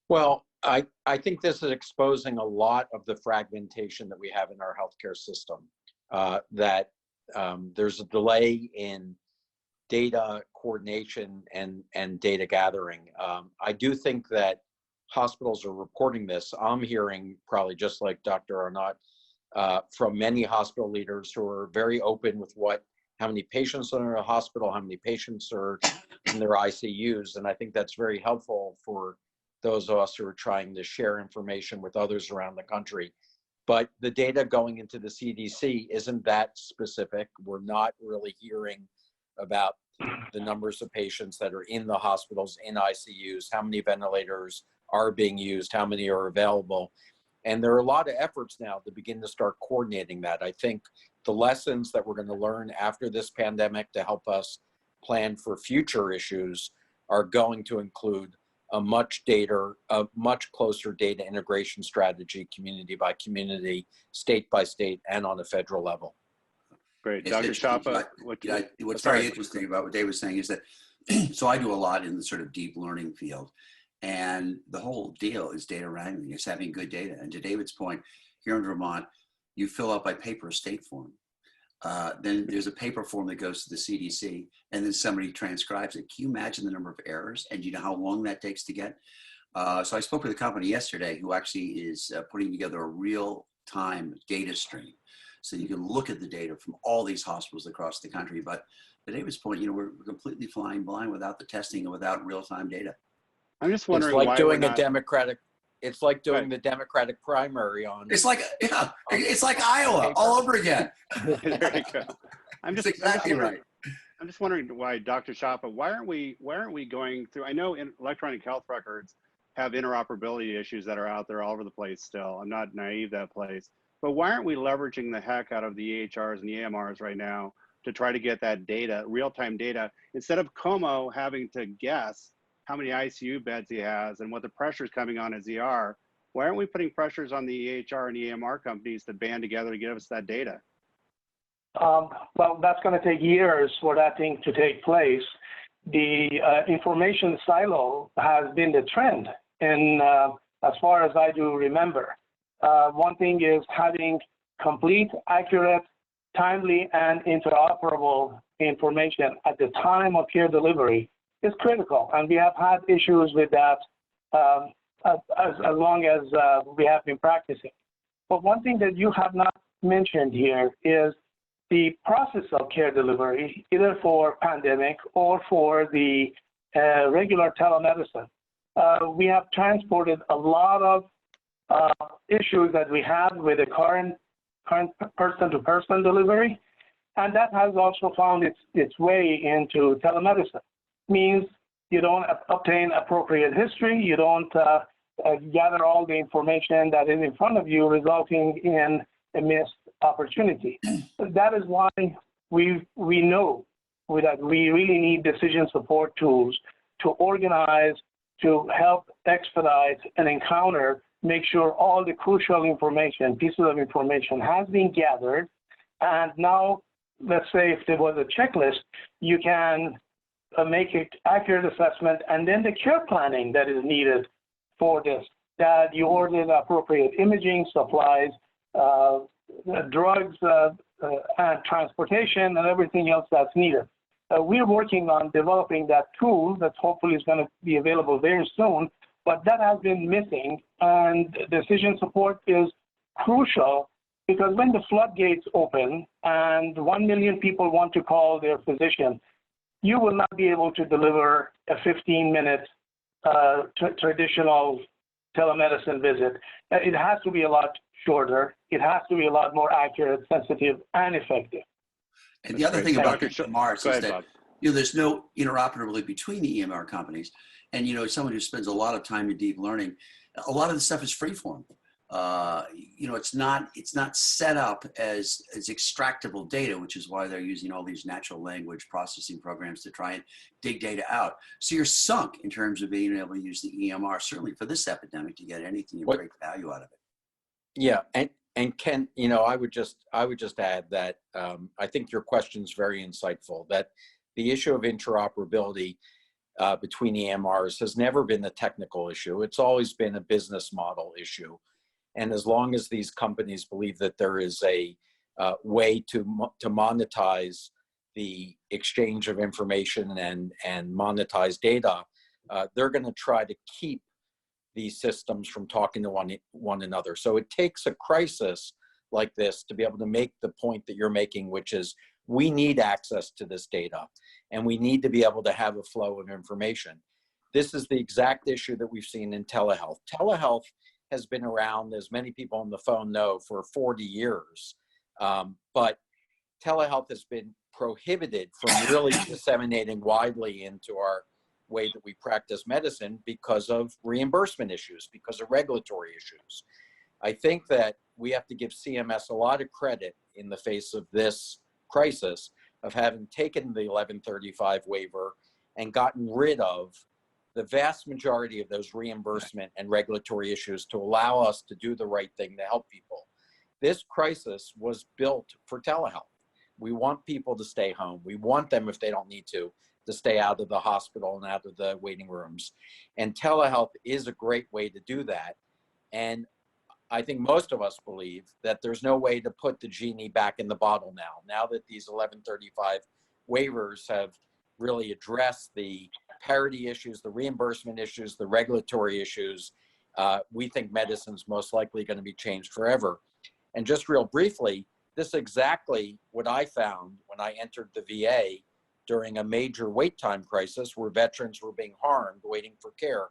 Well, I think this is exposing a lot of the fragmentation that we have in our healthcare system, that there's a delay in data coordination and data gathering. I do think that hospitals are reporting this. I'm hearing, probably just like Dr. Arnot, from many hospital leaders who are very open with how many patients are in a hospital, how many patients are in their ICUs. And I think that's very helpful for those of us who are trying to share information with others around the country. But the data going into the CDC isn't that specific. We're not really hearing about the numbers of patients that are in the hospitals, in ICUs, how many ventilators are being used, how many are available. And there are a lot of efforts now to begin to start coordinating that. I think the lessons that we're going to learn after this pandemic to help us plan for future issues are going to include a much closer data integration strategy, community by community, state by state, and on a federal level. Great. Dr. Shafa, what's very interesting about what Dave was saying is that, so I do a lot in the sort of deep learning field, and the whole deal is data wrangling. It's having good data. And to David's point, here in Vermont, you fill out by paper a state form. Then there's a paper form that goes to the CDC, and then somebody transcribes it. Can you imagine the number of errors, and you know how long that takes to get? So I spoke with a company yesterday who actually is putting together a real-time data stream, so you can look at the data from all these hospitals across the country. But to David's point, we're completely flying blind without the testing and without real-time data. I'm just wondering it's like why doing we're a not... Democratic. It's like doing the Democratic primary on. It's like it's like Iowa all over again. There you go. That's exactly right. I'm just wondering why, Dr. Shafa, why aren't we going through? I know electronic health records have interoperability issues that are out there all over the place still. I'm not naive that place, but why aren't we leveraging the heck out of the EHRs and the EMRs right now to try to get that data, real-time data, instead of Como having to guess how many ICU beds he has and what the pressure is coming on his ER? Why aren't we putting pressures on the EHR and EMR companies to band together to give us that data? Well, that's going to take years for that thing to take place. The information silo has been the trend, and as far as I do remember. One thing is having complete, accurate, timely, and interoperable information at the time of care delivery is critical, and we have had issues with that as long as we have been practicing. But one thing that you have not mentioned here is the process of care delivery, either for pandemic or for the regular telemedicine. We have transported a lot of issues that we have with the current person-to-person delivery, and that has also found its way into telemedicine. Means you don't obtain appropriate history, you don't gather all the information that is in front of you, resulting in a missed opportunity. That is why we know that we really need decision support tools to organize, to help expedite and encounter make sure all the crucial information, pieces of information has been gathered. And now, let's say if there was a checklist, you can make an accurate assessment, and then the care planning that is needed for this, that you order the appropriate imaging supplies, drugs, and transportation, and everything else that's needed. We're working on developing that tool that hopefully is going to be available very soon, but that has been missing, and decision support is crucial, because when the floodgates open and 1 million people want to call their physician, you will not be able to deliver a 15-minute traditional telemedicine visit. It has to be a lot shorter. It has to be a lot more accurate, sensitive, and effective. And the other thing about the Dr. EMRs is that Bob. there's no interoperability between the EMR companies. And someone who spends a lot of time in deep learning, a lot of the stuff is freeform. It's not set up as extractable data, which is why they're using all these natural language processing programs to try and dig data out. So you're sunk in terms of being able to use the EMR, certainly for this epidemic, to get anything and break value out of it. Yeah, and Ken, I would just add that I think your question is very insightful. That the issue of interoperability between EMRs has never been a technical issue. It's always been a business model issue. And as long as these companies believe that there is a way to monetize the exchange of information and monetize data, they're going to try to keep these systems from talking to one another. So it takes a crisis like this to be able to make the point that you're making, which is we need access to this data, and we need to be able to have a flow of information. This is the exact issue that we've seen in telehealth. Telehealth has been around, as many people on the phone know, for 40 years. But telehealth has been prohibited from really disseminating widely into our way that we practice medicine because of reimbursement issues, because of regulatory issues. I think that we have to give CMS a lot of credit in the face of this crisis of having taken the 1135 waiver and gotten rid of the vast majority of those reimbursement and regulatory issues to allow us to do the right thing to help people. This crisis was built for telehealth. We want people to stay home. We want them, if they don't need to stay out of the hospital and out of the waiting rooms. And telehealth is a great way to do that. And I think most of us believe that there's no way to put the genie back in the bottle now that these 1135 waivers have really addressed the parity issues, the reimbursement issues, the regulatory issues. We think medicine's most likely going to be changed forever. And just real briefly, this is exactly what I found when I entered the VA during a major wait time crisis where veterans were being harmed waiting for care.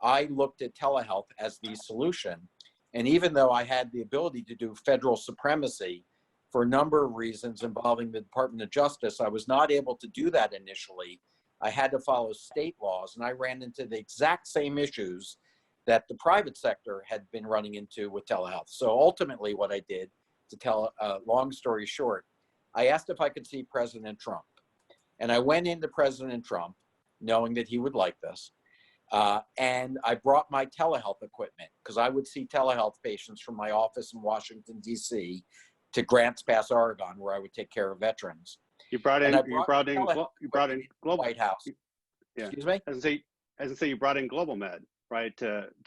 I looked at telehealth as the solution. And even though I had the ability to do federal supremacy for a number of reasons involving the Department of Justice, I was not able to do that initially. I had to follow state laws, and I ran into the exact same issues that the private sector had been running into with telehealth. So ultimately what I did, to tell a long story short, I asked if I could see President Trump. And I went into President Trump knowing that he would like this. And I brought my telehealth equipment because I would see telehealth patients from my office in Washington, D.C. to Grants Pass, Oregon, where I would take care of veterans. You brought in global White House. Yeah. Excuse me? As I say, you brought in Global Med, right?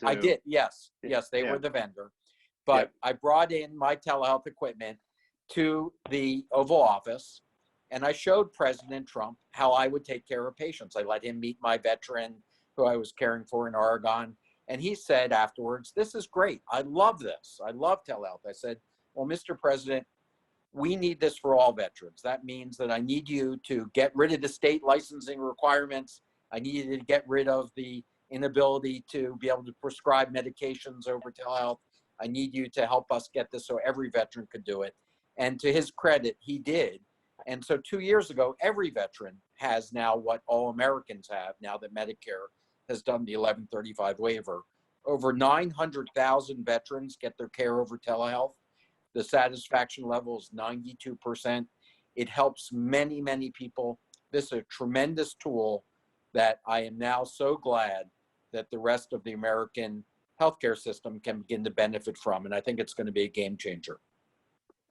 I did, yes. Yes, they were the vendor. But I brought in my telehealth equipment to the Oval Office, and I showed President Trump how I would take care of patients. I let him meet my veteran who I was caring for in Oregon. And he said afterwards, "This is great. I love this. I love telehealth." I said, "Well, Mr. President, we need this for all veterans. That means that I need you to get rid of the state licensing requirements. I need you to get rid of the inability to be able to prescribe medications over telehealth. I need you to help us get this so every veteran could do it." And to his credit, he did. And so 2 years ago, every veteran has now what all Americans have now that Medicare has done the 1135 waiver. Over 900,000 veterans get their care over telehealth. The satisfaction level is 92%. It helps many, many people. This is a tremendous tool that I am now so glad that the rest of the American healthcare system can begin to benefit from. And I think it's going to be a game changer.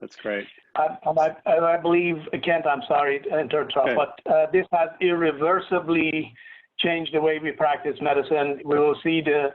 That's great. I believe, Kent, I'm sorry to interrupt, Okay. but this has irreversibly changed the way we practice medicine. We will see the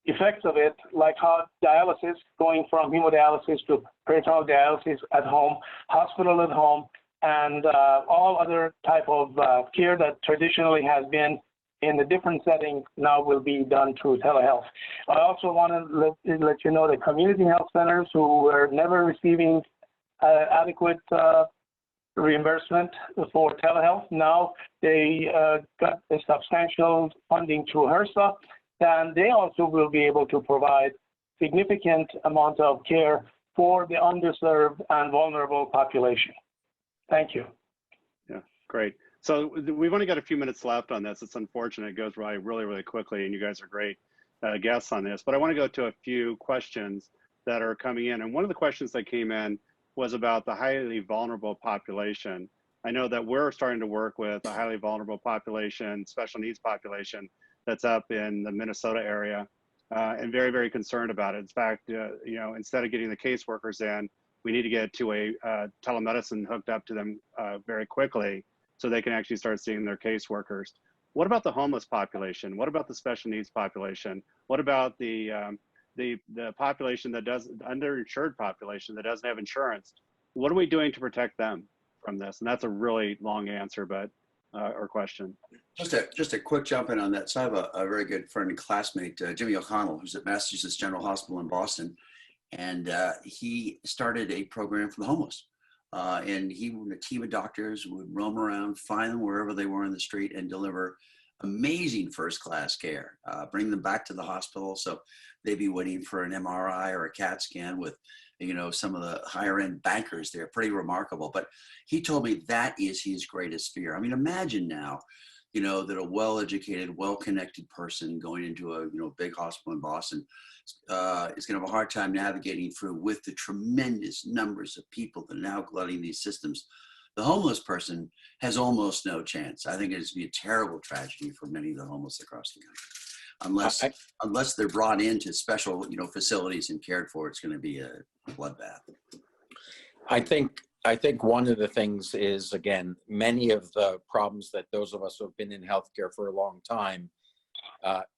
effects of it, like how dialysis, going from hemodialysis to peritoneal dialysis at home, hospital at home, and all other type of care that traditionally has been in a different setting now will be done through telehealth. I also want to let you know that community health centers who were never receiving adequate reimbursement for telehealth, now they got a substantial funding through HRSA, and they also will be able to provide significant amount of care for the underserved and vulnerable population. Thank you. Yeah, great. So we've only got a few minutes left on this. It's unfortunate. It goes by really, really quickly, and you guys are great guests on this. But I want to go to a few questions that are coming in. And one of the questions that came in was about the highly vulnerable population. I know that we're starting to work with a highly vulnerable population, special needs population that's up in the Minnesota area, and very, very concerned about it. In fact, instead of getting the caseworkers in, we need to get to a telemedicine hooked up to them very quickly, so they can actually start seeing their caseworkers. What about the homeless population? What about the special needs population? What about the population that underinsured population that doesn't have insurance? What are we doing to protect them from this? And that's a really long answer, but or question. Just a quick jump in on that. So I have a very good friend and classmate, Jimmy O'Connell, who's at Massachusetts General Hospital in Boston, and he started a program for the homeless. And he and a team of doctors would roam around, find them wherever they were in the street, and deliver amazing first-class care. Bring them back to the hospital, so they'd be waiting for an MRI or a CAT scan with, some of the higher-end bankers there. Pretty remarkable. But he told me that is his greatest fear. I mean, imagine now, that a well-educated, well-connected person going into a big hospital in Boston is going to have a hard time navigating through with the tremendous numbers of people that are now glutting these systems. The homeless person has almost no chance. I think it's be a terrible tragedy for many of the homeless across the country, unless they're brought into special facilities and cared for. It's going to be a bloodbath. I think one of the things is, again, many of the problems that those of us who have been in healthcare for a long time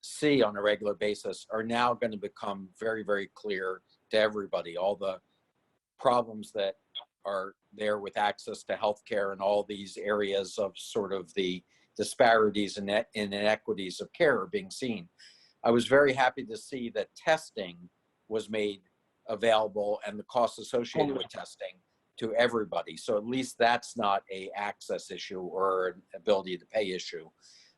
see on a regular basis are now going to become very, very clear to everybody. All the problems that are there with access to healthcare and all these areas of sort of the disparities and inequities of care are being seen. I was very happy to see that testing was made available and the costs associated with testing to everybody. So at least that's not a access issue or an ability to pay issue.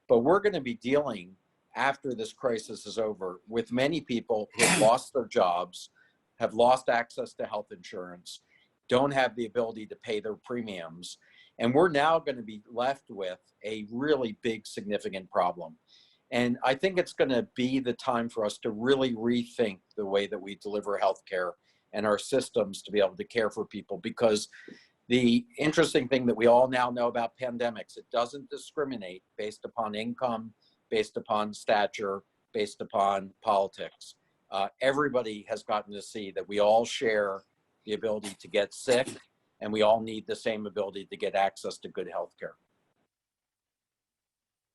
But we're going to be dealing, after this crisis is over, with many people who have lost their jobs, have lost access to health insurance, don't have the ability to pay their premiums. And we're now going to be left with a really big, significant problem. And I think it's going to be the time for us to really rethink the way that we deliver healthcare and our systems to be able to care for people. Because the interesting thing that we all now know about pandemics, it doesn't discriminate based upon income, based upon stature, based upon politics. Everybody has gotten to see that we all share the ability to get sick, and we all need the same ability to get access to good health care.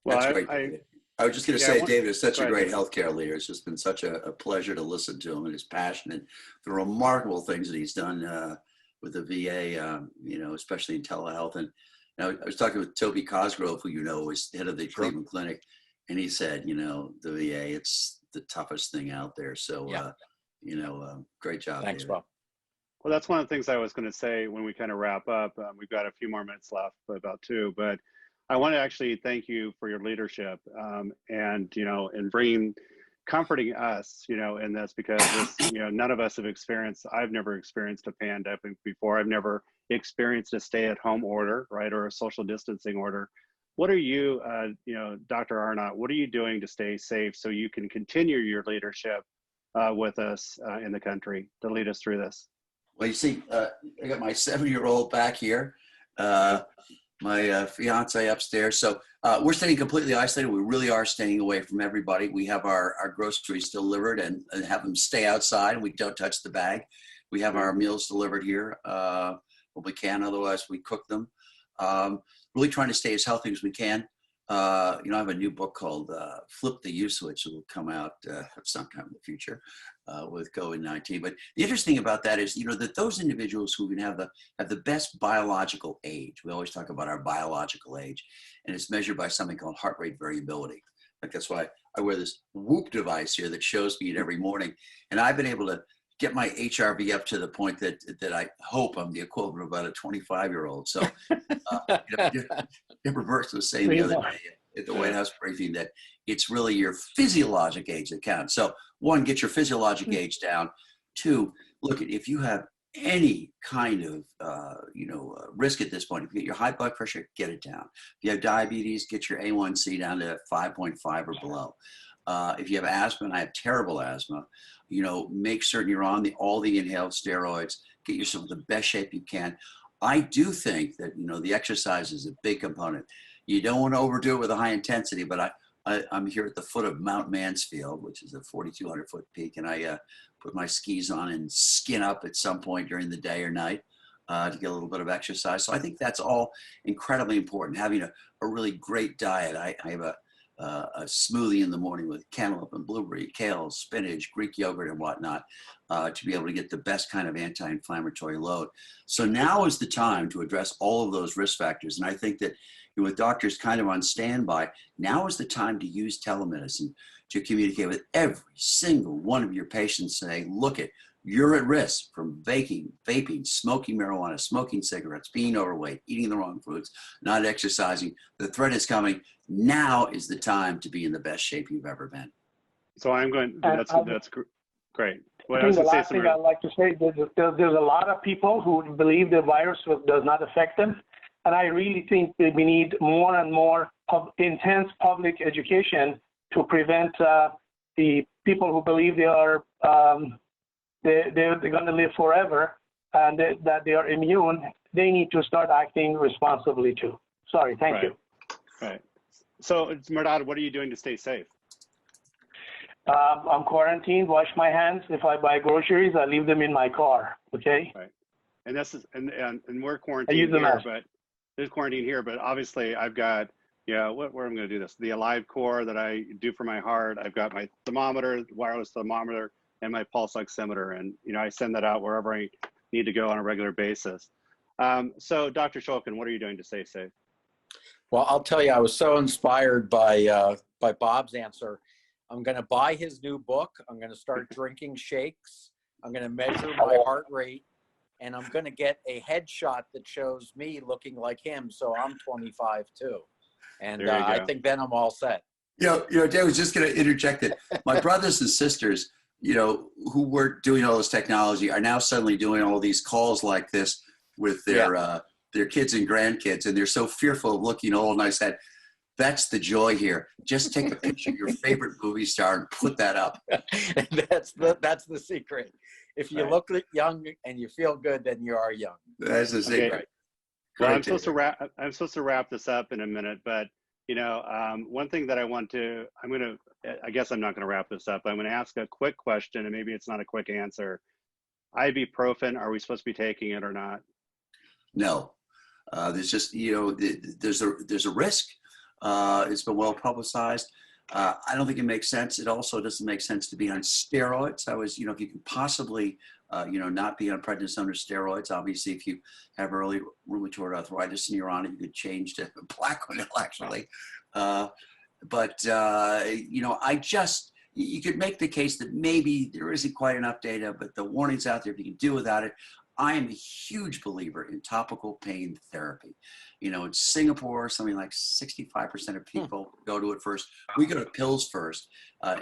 Well, That's great. I was just going to say, David is such a great healthcare leader. It's just been such a pleasure to listen to him and his passion and the remarkable things that he's done with the VA, especially in telehealth. And I was talking with Toby Cosgrove, who is head of the Cleveland Clinic, and he said, the VA, it's the toughest thing out there. So, great job. Thanks, David. Bob. Well, that's one of the things I was going to say when we kind of wrap up. We've got a few more minutes left, about 2, but I want to actually thank you for your leadership and, in comforting us, in this, because this, none of us have experienced, I've never experienced a pandemic before. I've never experienced a stay-at-home order, right, or a social distancing order. What are you, Dr. Arnot, what are you doing to stay safe so you can continue your leadership with us in the country to lead us through this? Well, you see, I got my 7-year-old back here. my fiance upstairs. So we're staying completely isolated. We really are staying away from everybody. We have our groceries delivered and have them stay outside. We don't touch the bag. We have our meals delivered here when we can. Otherwise, we cook them. Really trying to stay as healthy as we can. I have a new book called Flip the U Switch that will come out sometime in the future with COVID-19. But the interesting thing about that is, that those individuals who can have the best biological age, we always talk about our biological age, and it's measured by something called heart rate variability. Like that's why I wear this Whoop device here that shows me it every morning. And I've been able to get my HRV up to the point that I hope I'm the equivalent of about a 25-year-old. So Deborah Burks was saying the other day at the White House briefing that it's really your physiologic age that counts. So one, get your physiologic age down. Two, look at if you have any kind of risk at this point. If you get your high blood pressure, get it down. If you have diabetes, get your A1C down to 5.5 or below. If you have asthma, and I have terrible asthma, make certain you're on all the inhaled steroids, get yourself in the best shape you can. I do think that, the exercise is a big component. You don't want to overdo it with a high intensity, but I'm here at the foot of Mount Mansfield, which is a 4,200 foot peak. And I put my skis on and skin up at some point during the day or night to get a little bit of exercise. So I think that's all incredibly important. Having a really great diet. I have a smoothie in the morning with cantaloupe and blueberry, kale, spinach, Greek yogurt, and whatnot, to be able to get the best kind of anti-inflammatory load. So now is the time to address all of those risk factors. And I think that with doctors kind of on standby, now is the time to use telemedicine to communicate with every single one of your patients, saying, look, you're at risk from vaping, smoking marijuana, smoking cigarettes, being overweight, eating the wrong foods, not exercising. The threat is coming. Now is the time to be in the best shape you've ever been. So I'm going, that's great. I think the last thing I'd like to say, there's a lot of people who believe the virus does not affect them. And I really think that we need more and more intense public education to prevent the people who believe they are they're going to live forever and that they are immune. They need to start acting responsibly too. Sorry, thank you. Right. So, Mehrdad, what are you doing to stay safe? I'm quarantined, wash my hands. If I buy groceries, I leave them in my car, okay? Right. And this is, and we're quarantined here, but there's quarantine here, but obviously I've got, where am I going to do this? The Alive Core that I do for my heart. I've got my thermometer, wireless thermometer, and my pulse oximeter. And, I send that out wherever I need to go on a regular basis. So Dr. Shulkin, what are you doing to stay safe? Well, I'll tell you, I was so inspired by Bob's answer. I'm going to buy his new book. I'm going to start drinking shakes. I'm going to measure my heart rate, and I'm going to get a headshot that shows me looking like him. So I'm 25 too. And I think then I'm all set. Dave was just going to interject that my brothers and sisters, who were doing all this technology are now suddenly doing all these calls like this with their kids and grandkids. And they're so fearful of looking old. And I said, that's the joy here. Just take a picture of your favorite movie star and put that up. That's the secret. If you look young and you feel good, then you are young. That's the secret. Okay. Well, I'm supposed to wrap this up in a minute, but one thing that I guess I'm not going to wrap this up. I'm going to ask a quick question, and maybe it's not a quick answer. Ibuprofen, are we supposed to be taking it or not? No, there's just, there's a risk. It's been well publicized. I don't think it makes sense. It also doesn't make sense to be on steroids. If you can possibly, not be on prednisone or steroids. Obviously, if you have early rheumatoid arthritis and you're on it, you could change to Plaquenil actually. You could make the case that maybe there isn't quite enough data, but the warning's out there if you can do without it. I am a huge believer in topical pain therapy. In Singapore, something like 65% of people go to it first. We go to pills first.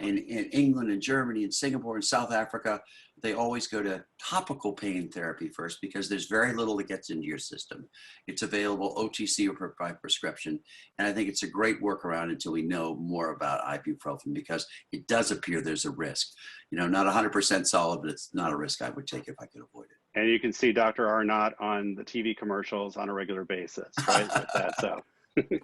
In England and Germany and Singapore and South Africa, they always go to topical pain therapy first because there's very little that gets into your system. It's available OTC or by prescription. And I think it's a great workaround until we know more about ibuprofen because it does appear there's a risk. Not 100% solid, but it's not a risk I would take if I could avoid it. And you can see Dr. Arnot on the TV commercials on a regular basis, right? With that, so.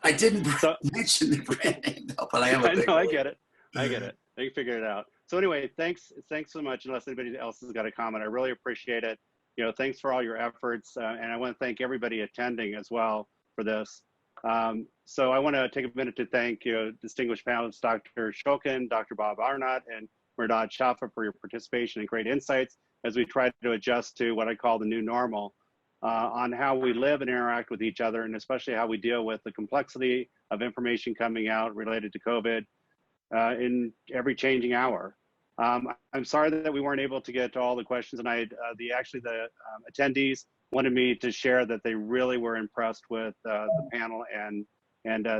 I didn't So, mention the brand name though, but I am a big I believer. get it. I get it. I can figure it out. So anyway, thanks so much. Unless anybody else has got a comment, I really appreciate it. You know, thanks for all your efforts, and I want to thank everybody attending as well for this. So I want to take a minute to thank distinguished panelists, Dr. Shulkin, Dr. Bob Arnot, and Mehrdad Shafa for your participation and great insights as we try to adjust to what I call the new normal on how we live and interact with each other, and especially how we deal with the complexity of information coming out related to COVID in every changing hour. I'm sorry that we weren't able to get to all the questions, and the attendees wanted me to share that they really were impressed with the panel, and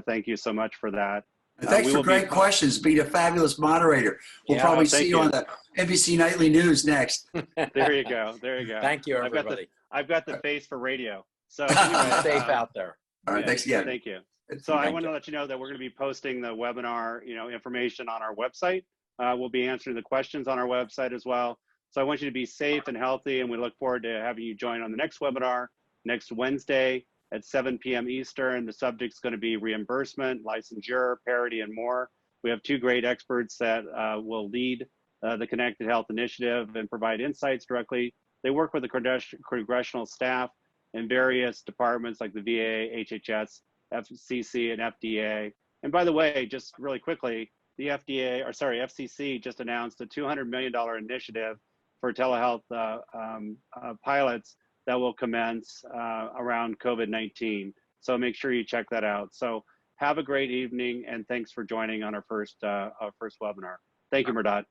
thank you so much for that. Thanks for great questions. Being a fabulous moderator. We'll probably see you on the NBC Nightly News next. There you go. There you go. Thank you, everybody. I've got the face for radio. So anyway, safe out there. All right. Thanks again. Thank you. So I want to let you know that we're going to be posting the webinar, information on our website. We'll be answering the questions on our website as well. So I want you to be safe and healthy, and we look forward to having you join on the next webinar next Wednesday at 7 p.m. Eastern. The subject's going to be reimbursement, licensure, parity, and more. We have two great experts that will lead the Connected Health Initiative and provide insights directly. They work with the congressional staff in various departments like the VA, HHS, FCC, and FDA. And by the way, just really quickly, the FCC just announced a $200 million initiative for telehealth pilots that will commence around COVID-19. So make sure you check that out. So have a great evening, and thanks for joining on our first webinar. Thank you, Mehrdad.